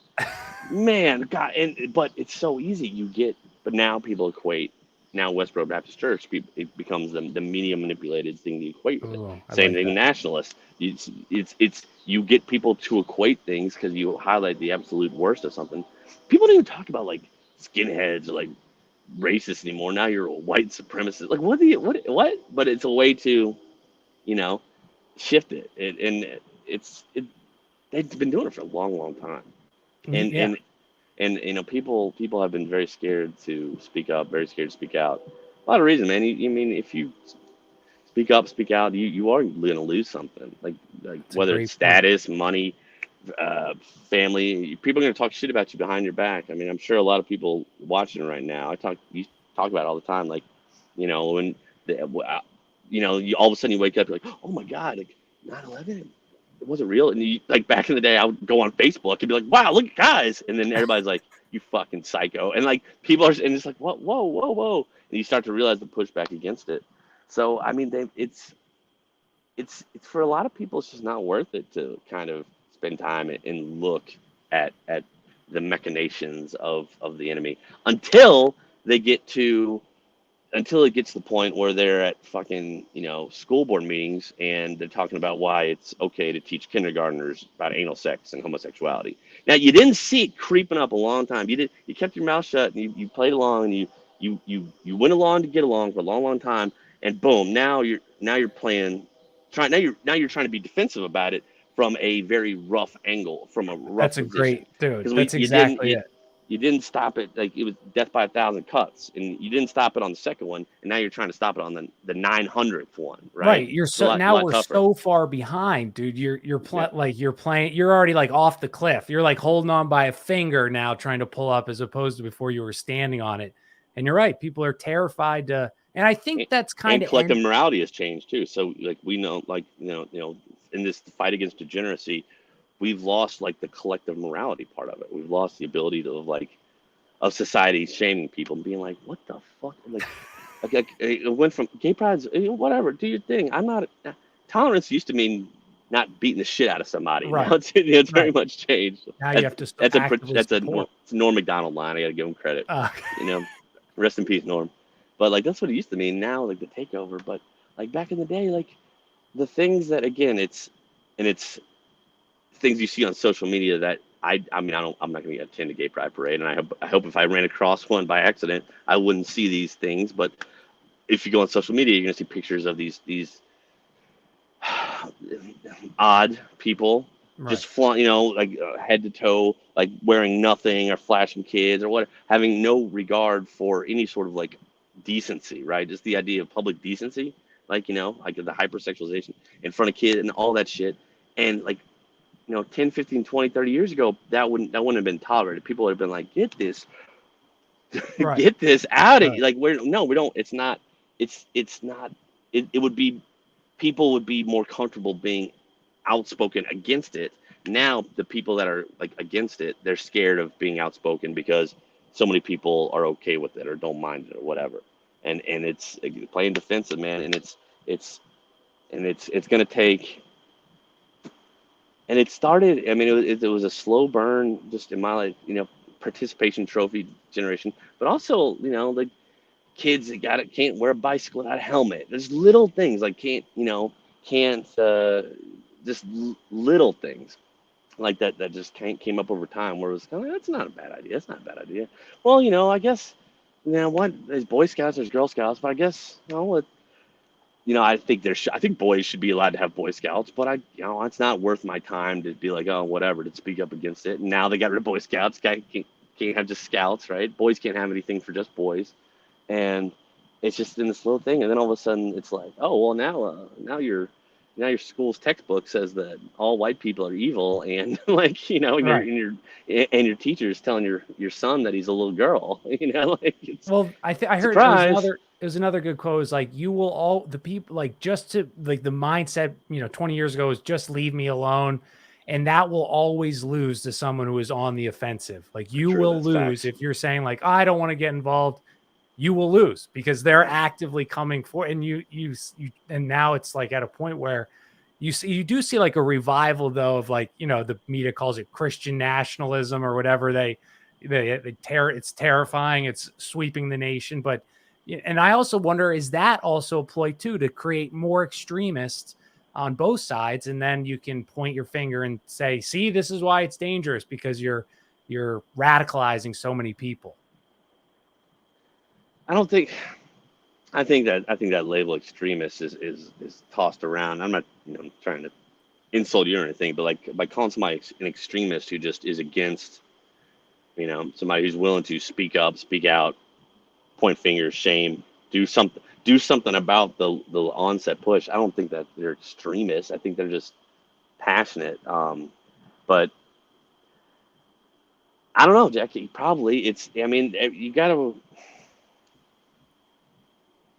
man, God, but it's so easy. But now people equate. Now Westboro Baptist Church, it becomes the media manipulated thing to equate with it. Ooh, I Same like thing, that. nationalists. It's you get people to equate things because you highlight the absolute worst of something. People don't even talk about like skinheads or like racist anymore. Now you're a white supremacist. Like what? But it's a way to you know shift it. And they've been doing it for a long, long time. And Yeah. and and people have been very scared to speak up, very scared to speak out. A lot of reasons, man. You mean if you speak up, speak out, you are going to lose something. Like It's a whether it's great point. status, money, uh, family. People are going to talk shit about you behind your back. I mean, I'm sure a lot of people watching right now. You talk about it all the time. Like, when all of a sudden you wake up, you're like, oh my god, like 9/11, it wasn't real. And you like back in the day, I would go on Facebook and be like, wow, look guys, and then everybody's like, you fucking psycho, and like people are, and it's like, what, whoa, whoa, whoa, and you start to realize the pushback against it. So I mean, it's for a lot of people, it's just not worth it to kind of spend time and look at the machinations of the enemy until they get to until it gets to the point where they're at fucking school board meetings and they're talking about why it's okay to teach kindergartners about anal sex and homosexuality. Now you didn't see it creeping up a long time. You kept your mouth shut and you played along and you went along to get along for a long, long time, and boom, now you're playing now you're trying to be defensive about it from a very rough angle, from a rough That's a position, great dude. because we That's exactly it. you didn't stop it. Like it was death by 1,000 cuts, and you didn't stop it on the second one, and now you're trying to stop it on the 900th one, right? Right. You're It's a so lot now lot we're tougher. so far behind, dude. Yeah, You're playing, you're already like off the cliff. You're like holding on by a finger now, trying to pull up as opposed to before you were standing on it. And you're right. People are terrified to And I think that's kind And of collective morality has changed too. So like we know, like in this fight against degeneracy, we've lost like the collective morality part of it. We've lost the ability to like of society shaming people and being like, what the fuck? Like it went from gay pride's whatever, do your thing. I'm not tolerance used to mean not beating the shit out of somebody. Now right, it's very right. much changed. Now you have to actively That's support. it's a Norm Macdonald line. I gotta give him credit. Uh, You know, rest in peace, Norm. But like that's what it used to mean. Now like the takeover. But like back in the day, like the things that again it's things you see on social media that I mean I'm not gonna attend a gay pride parade, and I hope if I ran across one by accident I wouldn't see these things. But if you go on social media, you're gonna see pictures of these odd people right, just like head to toe, like wearing nothing or flashing kids or what, having no regard for any sort of like decency, right? Just the idea of public decency, like like the hypersexualization in front of kids and all that shit. And like 10, 15, 20, 30 years ago, that wouldn't have been tolerated. People would have been like, get this right, get this out of right. here. Like we don't, it's not it would be, people would be more comfortable being outspoken against it. Now the people that are like against it, they're scared of being outspoken because so many people are okay with it or don't mind it or whatever. And it's playing defensive, man. And it's it's gonna take. And it started. I mean, it was a slow burn, just in my life, participation trophy generation, but also like kids that can't wear a bicycle without a helmet. There's little things like can't just little things like that just came up over time where it was kind of like, that's not a bad idea. That's not a bad idea. Well, I guess what, there's Boy Scouts, there's Girl Scouts, but I guess what, I think boys should be allowed to have Boy Scouts, but it's not worth my time to be like, oh, whatever, to speak up against it. And now they got rid of Boy Scouts. Can't have just Scouts, right? Boys can't have anything for just boys. And it's just in this little thing. And then all of a sudden it's like, oh, well, now your school's textbook says that all white people are evil. And like, Right. and your teacher's telling your son that he's a little girl, like it's Well, I heard surprise. it was another good quote. Is like, you will all the people, like, just to like the mindset 20 years ago is just leave me alone, and that will always lose to someone who is on the offensive. Like, you True, will that's lose facts. if you're saying like, I don't want to get involved. You will lose because they're Right. actively coming for, and and now it's like at a point where you do see like a revival though of like, the media calls it Christian nationalism or whatever. It's terrifying, it's sweeping the nation. But and I also wonder, is that also a ploy too to create more extremists on both sides, and then you can point your finger and say, see, this is why it's dangerous, because you're radicalizing so many people. I don't think I think that label extremist is tossed around. I'm not trying to insult you or anything, but like by calling somebody an extremist who just is against somebody who's willing to speak up, speak out, point fingers, shame, do something about the onset push. I don't think that they're extremists. I think they're just passionate. But I don't know, Jackie. Probably it's. I mean, you got to.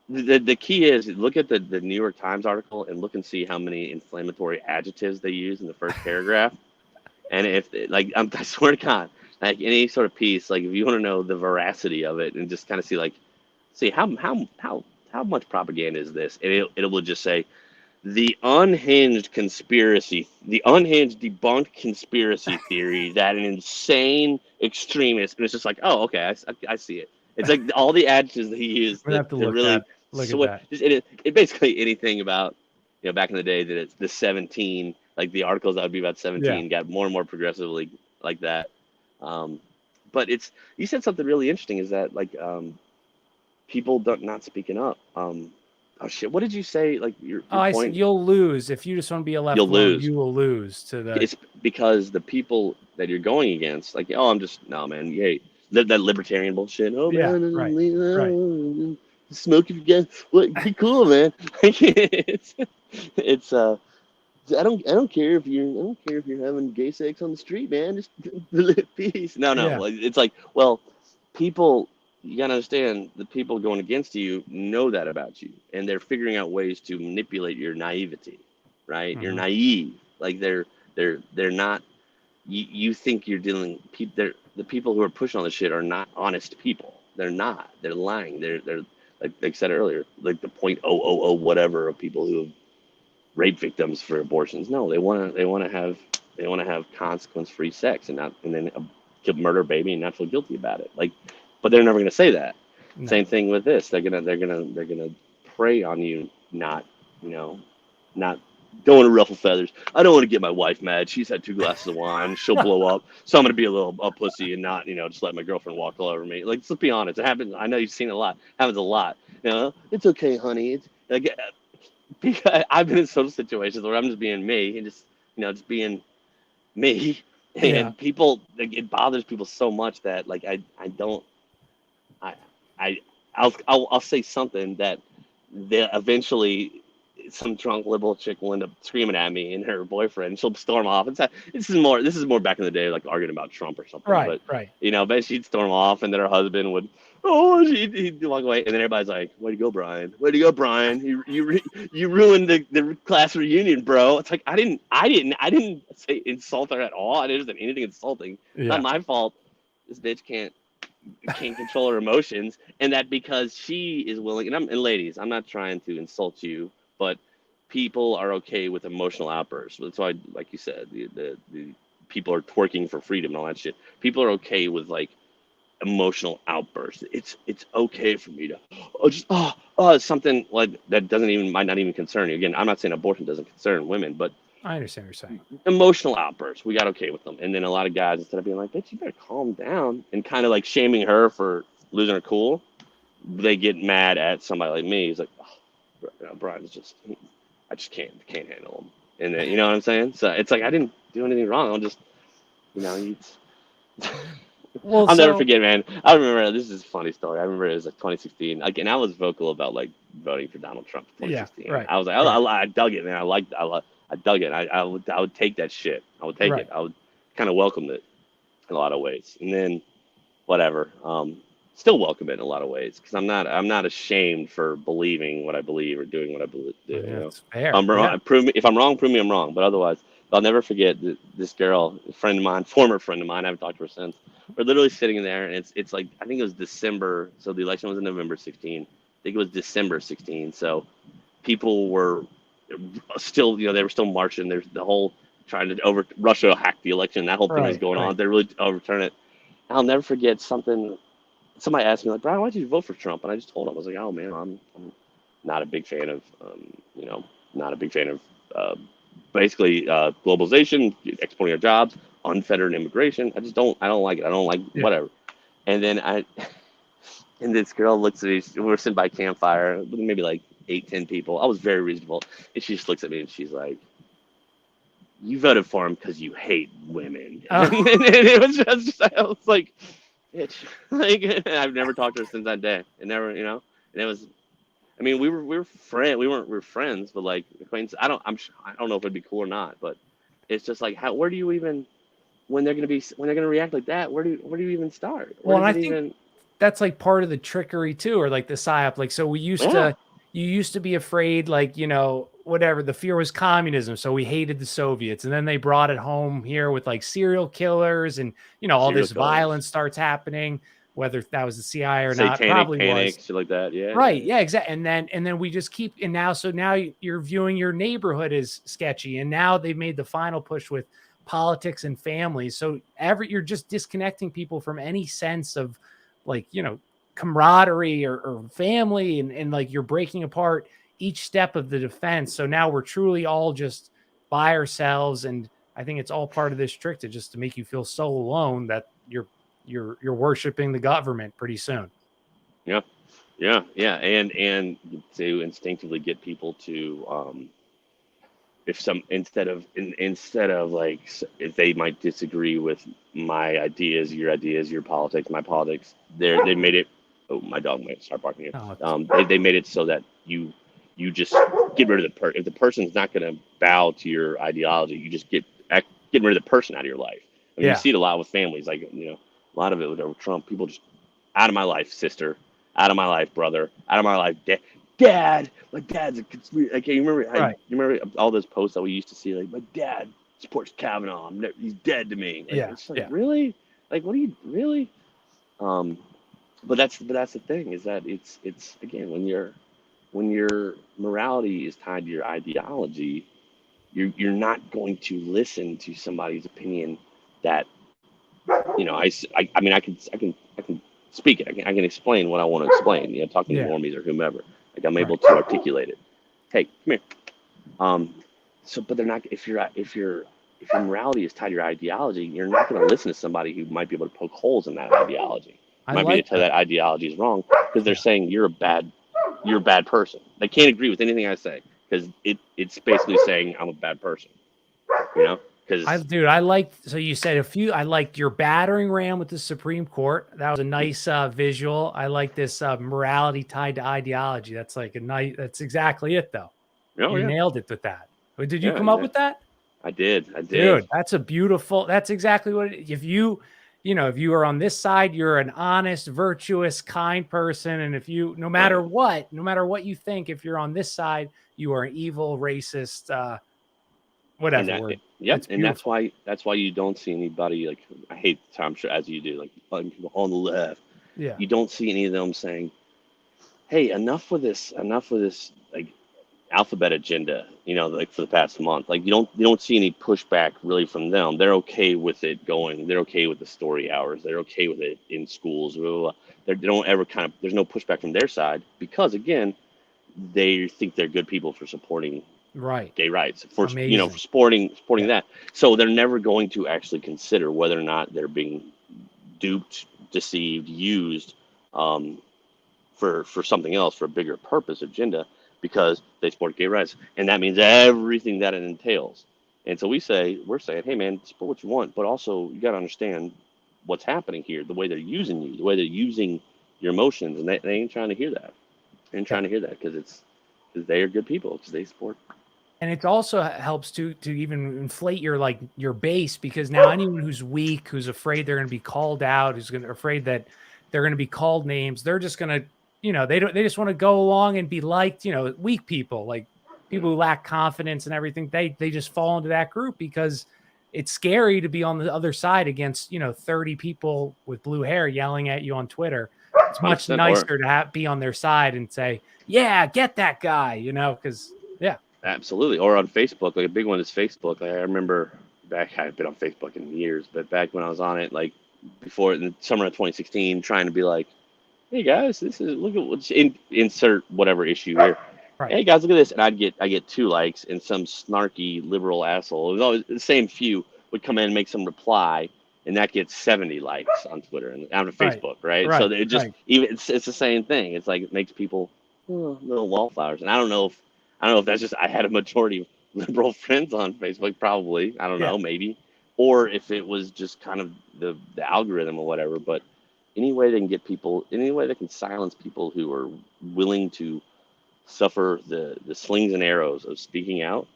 The key is look at the New York Times article and look and see how many inflammatory adjectives they use in the first paragraph. And if like I swear to God, like any sort of piece, like if you want to know the veracity of it and just kind of see how much propaganda is this, and it will just say the the unhinged debunked conspiracy theory that an insane extremist, and it's just like, oh, okay, I see it. It's like all the adjectives that he used I'm gonna have to to really look at that. just it basically anything about back in the day that it's the 17, like the articles that would be about Yeah. 17 got more and more progressively like that. Um, but you said something really interesting is that like people don't not speaking up. Oh shit, what did you say? Like Oh, your I said point, you'll lose if you just want to be left you'll alone. lose. You will lose to the It's because the people that you're going against, like, oh, I'm just no man, you hate that libertarian bullshit. Oh yeah. Right. Right. man, smoke if you get what? Be cool, man. It's I don't care if you're having gay sex on the street, man. Just peace. No, Yeah. like, it's like, well, people. you gotta understand the people going against you know that about you, and they're figuring out ways to manipulate your naivety, right? You're Hmm. naive, like they're not. You think you're dealing. They're the people who are pushing all this shit are not honest people. They're not. They're lying. They're like I said earlier, like the point oh oh oh whatever of people who have rape victims for abortions. No, they want to have consequence free sex and then murder a baby and not feel guilty about it. Like, but they're never going to say that. No. Same thing with this. They're gonna prey on you, not you know, not don't want to ruffle feathers. I don't want to get my wife mad. She's had 2 glasses of wine. She'll blow up. So I'm gonna be a pussy and not just let my girlfriend walk all over me. Like, let's be honest. It happens. I know you've seen it a lot. It happens a lot. It's okay, honey. It's like because I've been in social situations where I'm just being me and just being me, Yeah. and people like, it bothers people so much that like I don't I I I'll say something that they eventually some drunk liberal chick will end up screaming at me and her boyfriend. She'll storm off. This is more back in the day, like arguing about Trump or something. Right. But Right. but she'd storm off, and then her husband would, he'd walk away, and then everybody's like, "Way to go, Brian! Way to go, Brian! You ruined the class reunion, bro." It's like I didn't say insult her at all. I didn't say anything insulting. It's not Yeah. my fault. This bitch can't control her emotions, and that because she is willing. And ladies, I'm not trying to insult you, but people are okay with emotional outbursts. That's why, like you said, the people are twerking for freedom and all that shit. People are okay with like emotional outbursts. It's okay for me to something like that might not even concern you. Again, I'm not saying abortion doesn't concern women, but I understand what you're saying. emotional outbursts, we got okay with them. And then a lot of guys, instead of being like, "Bitch, you better calm down," and kind of like shaming her for losing her cool, they get mad at somebody like me. He's like, Brian's I just can't handle him. And then, you know what I'm saying? So it's like I didn't do anything wrong. I'm just, you. Well, I'll never so forget, man. I remember this is a funny story. I remember it was like 2016. Like, and I was vocal about like voting for Donald Trump in yeah. 2016. Right. I was like, Right. I dug it, man. I dug it. I would take that shit. I would take it. Right. I would kind of welcome it in a lot of ways. And then whatever, still welcome it in a lot of ways because I'm not ashamed for believing what I believe or doing what I believe. Yeah, If it's fair. I'm Yeah. wrong, if I'm wrong, prove me I'm wrong. But otherwise, I'll never forget this girl, a friend of mine, former friend of mine. I haven't talked to her since. We're literally sitting there, and it's like I think it was December. So the election was in November 16. I think it was December 16. So people were still, they were still marching. There's the whole trying to Russia hacked the election. That whole thing was Right. going Right. on. They really overturn it. I'll never forget something. Somebody asked me like, "Brian, why did you vote for Trump?" And I just told him, I was like, "Oh man, I'm not a big fan of not a big fan of basically globalization, exporting our jobs, unfettered immigration. I don't like it. I don't like Yeah. whatever." And then and this girl looks at me. We were sitting by a campfire, maybe like 8, 10 people. I was very reasonable, and she just looks at me and she's like, "You voted for him because you hate women." Oh, And it was just, I was like, "Bitch," like, I've never talked to her since that day. And never, and it was. I mean, we were friends, but like acquaintances. I don't know if it'd be cool or not, but it's just like, where do you even, when they're gonna react like that? Where do you even start? Where well, and does I it think even? that's like part of the trickery too, or like the psyop. Like, so Yeah, you used to be afraid, like, whatever, the fear was communism. So we hated the Soviets. And then they brought it home here with like serial killers and, all serial this killers, violence starts happening, whether that was the CIA or not, satanic probably was. panic, shit like that. Yeah, yeah, Right. yeah. Yeah, exactly. And then we just keep, and now, so now you're viewing your neighborhood as sketchy. And now they've made the final push with politics and families. So you're just disconnecting people from any sense of like, camaraderie or family. And like you're breaking apart each step of the defense. So now we're truly all just by ourselves. And I think it's all part of this trick to just to make you feel so alone that you're worshiping the government pretty soon. Yeah. Yeah, yeah, and to instinctively get people to, if some instead of like if they might disagree with my ideas, your politics, my politics, they made it. Oh, my dog might start barking here. Oh, They made it so that you just get rid of if the person's not going to bow to your ideology, you just getting rid of the person out of your life. I mean, you yeah. see it a lot with families, like a lot of it with Trump. People just out of my life, sister, out of my life, brother, out of my life, dad. My dad's a conspiracy. Okay, you remember? Right. You remember all those posts that we used to see? Like, my dad supports Kavanaugh. He's dead to me. Like, Yeah. it's like, Yeah. really? Like, what are you really? But that's the thing, is that it's again, when your morality is tied to your ideology, you're not going to listen to somebody's opinion that, I mean, I can speak it. I can explain what I want to explain. Talking to Yeah. normies or whomever, like I'm able Right. to articulate it. Hey, come here. Um, but they're not. If your morality is tied to your ideology, you're not going to listen to somebody who might be able to poke holes in that ideology. I Might be able like to tell that. that ideology is wrong because they're Yeah. saying you're a bad person. They can't agree with anything I say because it's basically saying I'm a bad person. Because I liked, so you said I liked your battering ram with the Supreme Court. That was a nice visual. I like this morality tied to ideology. That's like that's exactly it though. oh You yeah, nailed it with that. Did you yeah, come up exactly. with that? I did. Dude, that's exactly what if if you are on this side, you're an honest, virtuous, kind person. And if you, no matter what you think, if you're on this side, you are an evil, racist, And whatever that, word. yep, It's and beautiful. that's why you don't see anybody, like, I hate the term, sure, as you do, like people on the left. Yeah. You don't see any of them saying, "Hey, enough with this, like, alphabet agenda." Like, for the past month, like, you don't see any pushback really from them. They're okay with it going. They're okay with the story hours. They're okay with it in schools. Blah, blah, blah. They don't ever there's no pushback from their side because, again, they think they're good people for supporting Right. gay rights, for for Amazing. supporting Yeah. that. So they're never going to actually consider whether or not they're being duped, deceived, used, um, for something else, for a bigger purpose agenda, because they support gay rights, and that means everything that it entails. And so we're saying, hey man, support what you want, but also you got to understand what's happening here, the way they're using you, the way they're using your emotions, and they ain't trying to hear that. They ain't Yeah. trying to hear that because they are good people, because they support. And it also helps to even inflate your base, because now anyone who's weak, who's afraid they're going to be called out, afraid that they're going to be called names, they're just going to, they just want to go along and be liked. Weak people, like people who lack confidence and everything, they just fall into that group because it's scary to be on the other side against 30 people with blue hair yelling at you on Twitter. It's much 100%. Or nicer to be on their side and say, yeah, get that guy, because yeah. absolutely, or on Facebook, like a big one is Facebook. Like, I remember back, I've been on Facebook in years, but back when I was on it, like before in the summer of 2016, trying to be like, hey guys, this is, look at what's insert whatever issue here. Right. Hey guys, look at this, and I get 2 likes, and some snarky liberal asshole, it was always the same few, would come in and make some reply, and that gets 70 likes on Twitter and on Right. Facebook, right? So Right. it just, Right. even it's the same thing. It's like, it makes people, little wallflowers, and I don't know if that's just, I had a majority of liberal friends on Facebook, probably, I don't Yeah. know, maybe, or if it was just kind of the algorithm or whatever. But any way they can get people, any way they can silence people who are willing to suffer the slings and arrows of speaking out,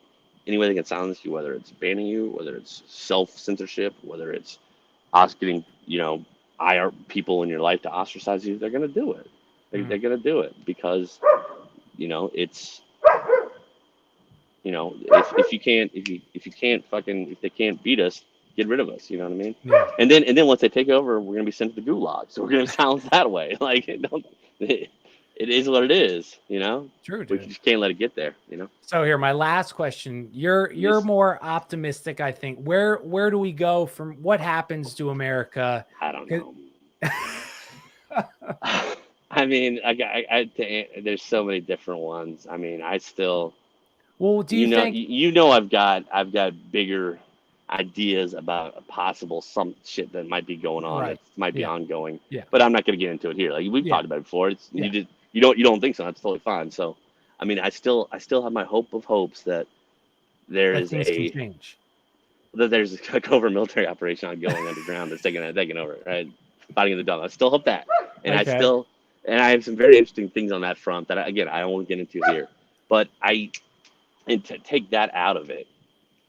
any way they can silence you, whether it's banning you, whether it's self-censorship, whether it's us getting, IR people in your life to ostracize you, they're going to do it. Mm. They're going to do it because, it's, if you can't, if you can't fucking, if they can't beat us, get rid of us. You know what I mean? Yeah. And then once they take over, we're gonna be sent to the gulag. So we're gonna silence that way. Like, it is what it is. True, We dude. just can't let it get there. So here, my last question. You're Yes. more optimistic, I think. Where do we go from what happens to America? I don't 'Cause- know. I mean, there's so many different ones. I mean, I still, well, do you think I've got bigger ideas about a possible some shit that might be going on, that right. might be Yeah. ongoing, Yeah. but I'm not going to get into it here. Like, we've Yeah. talked about it before. It's Yeah. you don't think so. That's totally fine. So, I mean, I still have my hope of hopes that there That is things can change. that there's a covert military operation ongoing underground that's taking over, right? Fighting in the dump. I still hope that, and Okay. I have some very interesting things on that front that, again, I don't want to get into here, but and to take that out of it,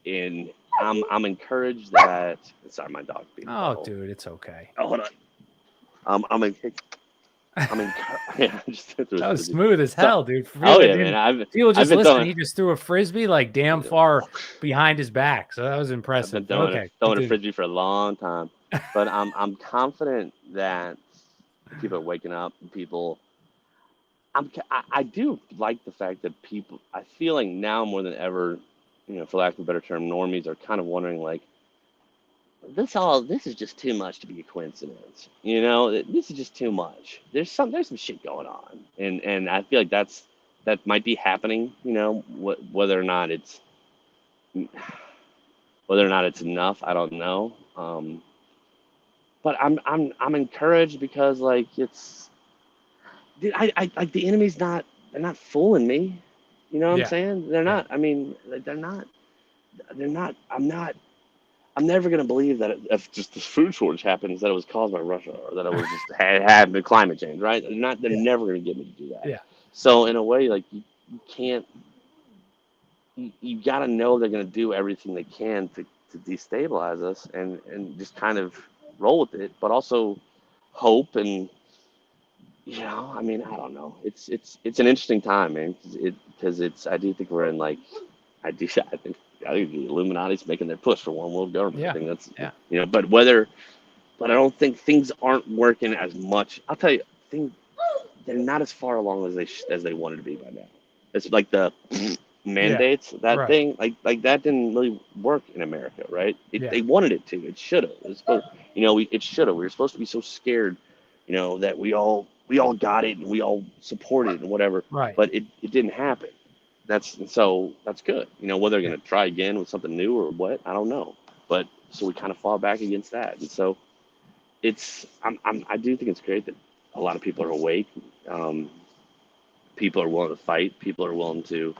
and I'm encouraged that, sorry, my dog being a Oh, butthole. dude, it's okay. Oh, hold on. I'm in, yeah, That was smooth as so, hell, dude. For people oh that yeah, man. didn't, people I've just been listening, throwing. he just threw a frisbee like damn far behind his back. So that was I've been impressive. throwing Okay, a continue. frisbee for a long time, but I'm confident that people are waking up. People, I do like the fact that people. I feel like now more than ever, for lack of a better term, normies are kind of wondering like, this is just too much to be a coincidence. This is just too much. There's some shit going on, and I feel like that might be happening. Whether or not it's enough, I don't know. But I'm encouraged because like it's, dude, I like the enemy's not, they're not fooling me. You know what I'm Yeah, saying? They're yeah, not. I mean, like, they're not. They're not. I'm not. I'm never gonna believe that if just this food shortage happens, that it was caused by Russia, or that it was just had the climate change, right? They're not. They're yeah, never gonna get me to do that. yeah, So in a way, like you can't. You got to know they're gonna do everything they can to destabilize us, and just kind of roll with it, but also hope. And I mean, I don't know. It's an interesting time, man. Because it's, I do think we're in like, I think the Illuminati's making their push for one world government. I yeah, think that's, yeah. but I don't think things aren't working as much. I'll tell you, things, they're not as far along as they wanted to be by now. It's like the Yeah, mandates, that right. thing, like that didn't really work in America, right? Yeah, They wanted it to. It should have. It was supposed, it should have. We were supposed to be so scared, that we all got it and we all supported and whatever, right. but it didn't happen. That's good. Whether they're Yeah, gonna try again with something new or what, I don't know. But so we kind of fall back against that, and so I do think it's great that a lot of people are awake. Um, People are willing to fight. People are willing to,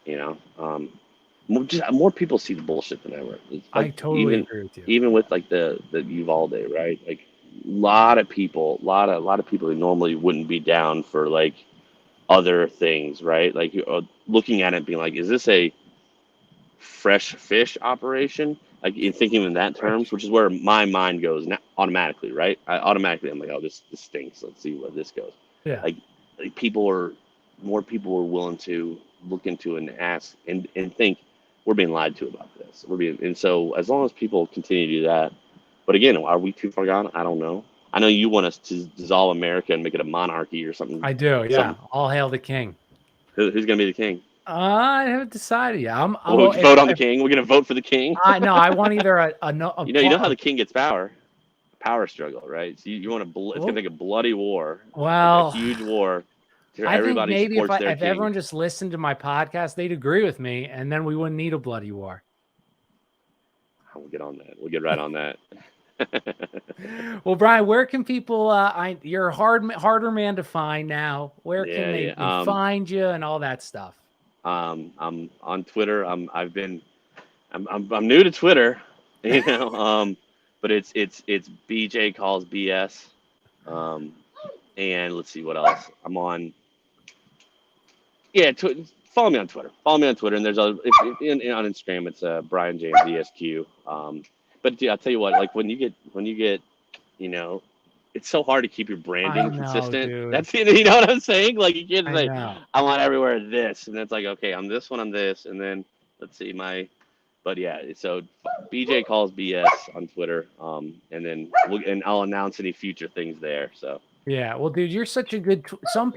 you know, more people see the bullshit than ever. It's like I totally even agree with you. even with like the Uvalde, right? Like a lot of people who normally wouldn't be down for like other things, right? Like looking at it, and being like, is this a fresh fish operation? Like in thinking in that terms, which is where my mind goes automatically, right? I'm like, oh, this stinks. Let's see where this goes. Yeah. Like, more people are willing to look into and ask and think we're being lied to about this. And so as long as people continue to do that, but again, are we too far gone? I don't know. I know you want us to dissolve America and make it a monarchy or something. I do. Yeah. Something. All hail the king. Who's gonna be the king? I haven't decided yet. I'm Well, we if, vote on the if king. We're gonna vote for the king. I no, I want either a no You know how the king gets power struggle, right? So you want it's gonna well, take a bloody war, like a well, huge war, to I think everybody maybe supports their if king. everyone just listened to my podcast, they'd agree with me, and then we wouldn't need a bloody war. We'll get on that. We'll get right on that. Well, Brian, where can people? You're a harder man to find now. Where can Yeah, they yeah. find you and all that stuff? I'm on Twitter. I'm new to Twitter, you know. But it's BJ calls BS. Um, and let's see what else. I'm on. Yeah, follow me on Twitter. Follow me on Twitter, and there's on Instagram. It's Brian James ESQ. But yeah, I'll tell you what. Like when you get, you know, it's so hard to keep your I branding know, consistent. dude. That's you know what I'm saying. Like you can't I say know. I want everywhere this, and it's like okay, I'm this one, I'm this, and then let's see my. But yeah, so BJ calls BS on Twitter, and then I'll announce any future things there. So. Yeah, well, dude, you're such a good.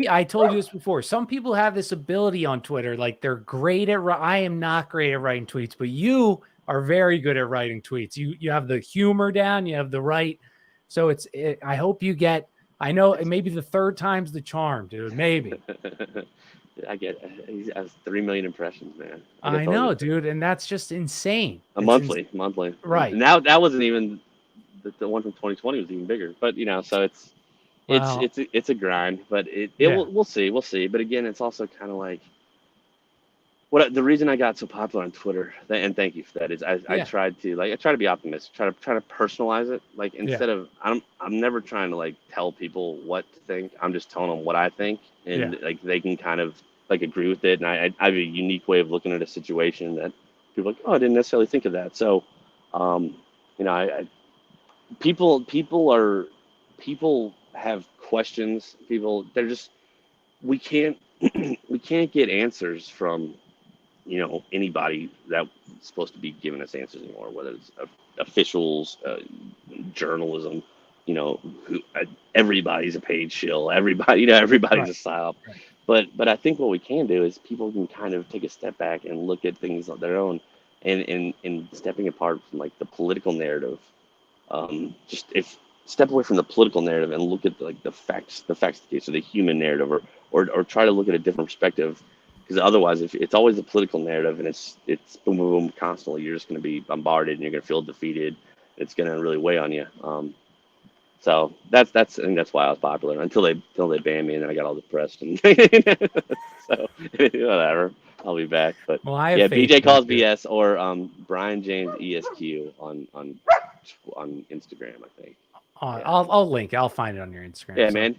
I told you this before. Some people have this ability on Twitter, like they're great at. I am not great at writing tweets, but you are very good at writing tweets. You have the humor down. You have the right. So I hope you get. I know maybe the third time's the charm, dude. Maybe. He has 3 million impressions, man. Like I I told know, you, dude, and that's just insane. a monthly, and Right. now that wasn't even the one from 2020 was even bigger. But so Well, it's a grind, but it yeah, will we'll see. But again, it's also kind of like the reason I got so popular on Twitter, and thank you for that, is I yeah, tried to be optimistic, try to personalize it. Like yeah, instead of I'm never trying to like tell people what to think. I'm just telling them what I think, yeah. and like they can kind of like agree with it. And I have a unique way of looking at a situation that people are like, oh, I didn't necessarily think of that. So, um, I people are people have questions. People, they're just, we can't we can't get answers from, anybody that's supposed to be giving us answers anymore, whether it's officials, journalism, everybody's a paid shill, everybody, everybody's Right. a psyop. Right. But I think what we can do is people can kind of take a step back and look at things on their own, and stepping apart from like the political narrative. Just if step away from the political narrative and look at like the facts of the case, or the human narrative, or try to look at a different perspective. Because otherwise, if it's always a political narrative and it's boom boom boom constantly, you're just going to be bombarded and you're going to feel defeated. It's going to really weigh on you. So that's I think that's why I was popular until they banned me, and then I got all depressed and so whatever. I'll be back, but Well, I have yeah, faith BJ in you, calls dude. BS, or Brian James ESQ on Instagram, I think. Yeah, I'll link. I'll find it on your Instagram. yeah, So, man.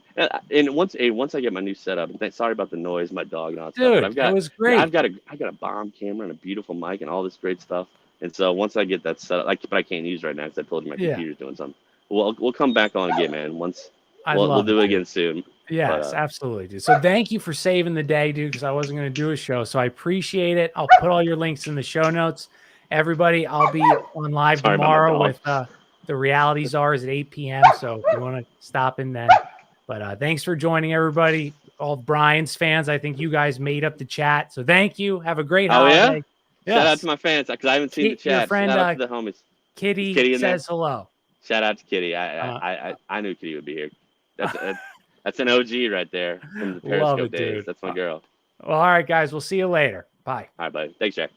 And once I get my new setup, and sorry about the noise, my dog and all that stuff, but dude, it was I've great. got a bomb camera and a beautiful mic and all this great stuff. And so once I get that set up, but I can't use it right now because I told you my Yeah, computer's doing something. We'll come back on again, man. Once I we'll love it, do it dude. again soon. But Yes, absolutely, dude. So thank you for saving the day, dude, because I wasn't going to do a show. So I appreciate it. I'll put all your links in the show notes. Everybody, I'll be on live sorry about my tomorrow dog. with the reality czars at 8 p.m. So if you want to stop in then. But thanks for joining, everybody. All Brian's fans, I think you guys made up the chat. So thank you. Have a great Oh yeah, holiday. shout out to Yes. my fans because I haven't seen the Your chat. friend Shout out to the homies. Is Kitty Kitty in there? says hello. Shout out to Kitty. I Uh, I I, I knew Kitty would be here. That's an OG right there from the love Periscope it, days. dude. That's my girl. Well, all right, guys. We'll see you later. Bye. All right, buddy. Thanks, Jack.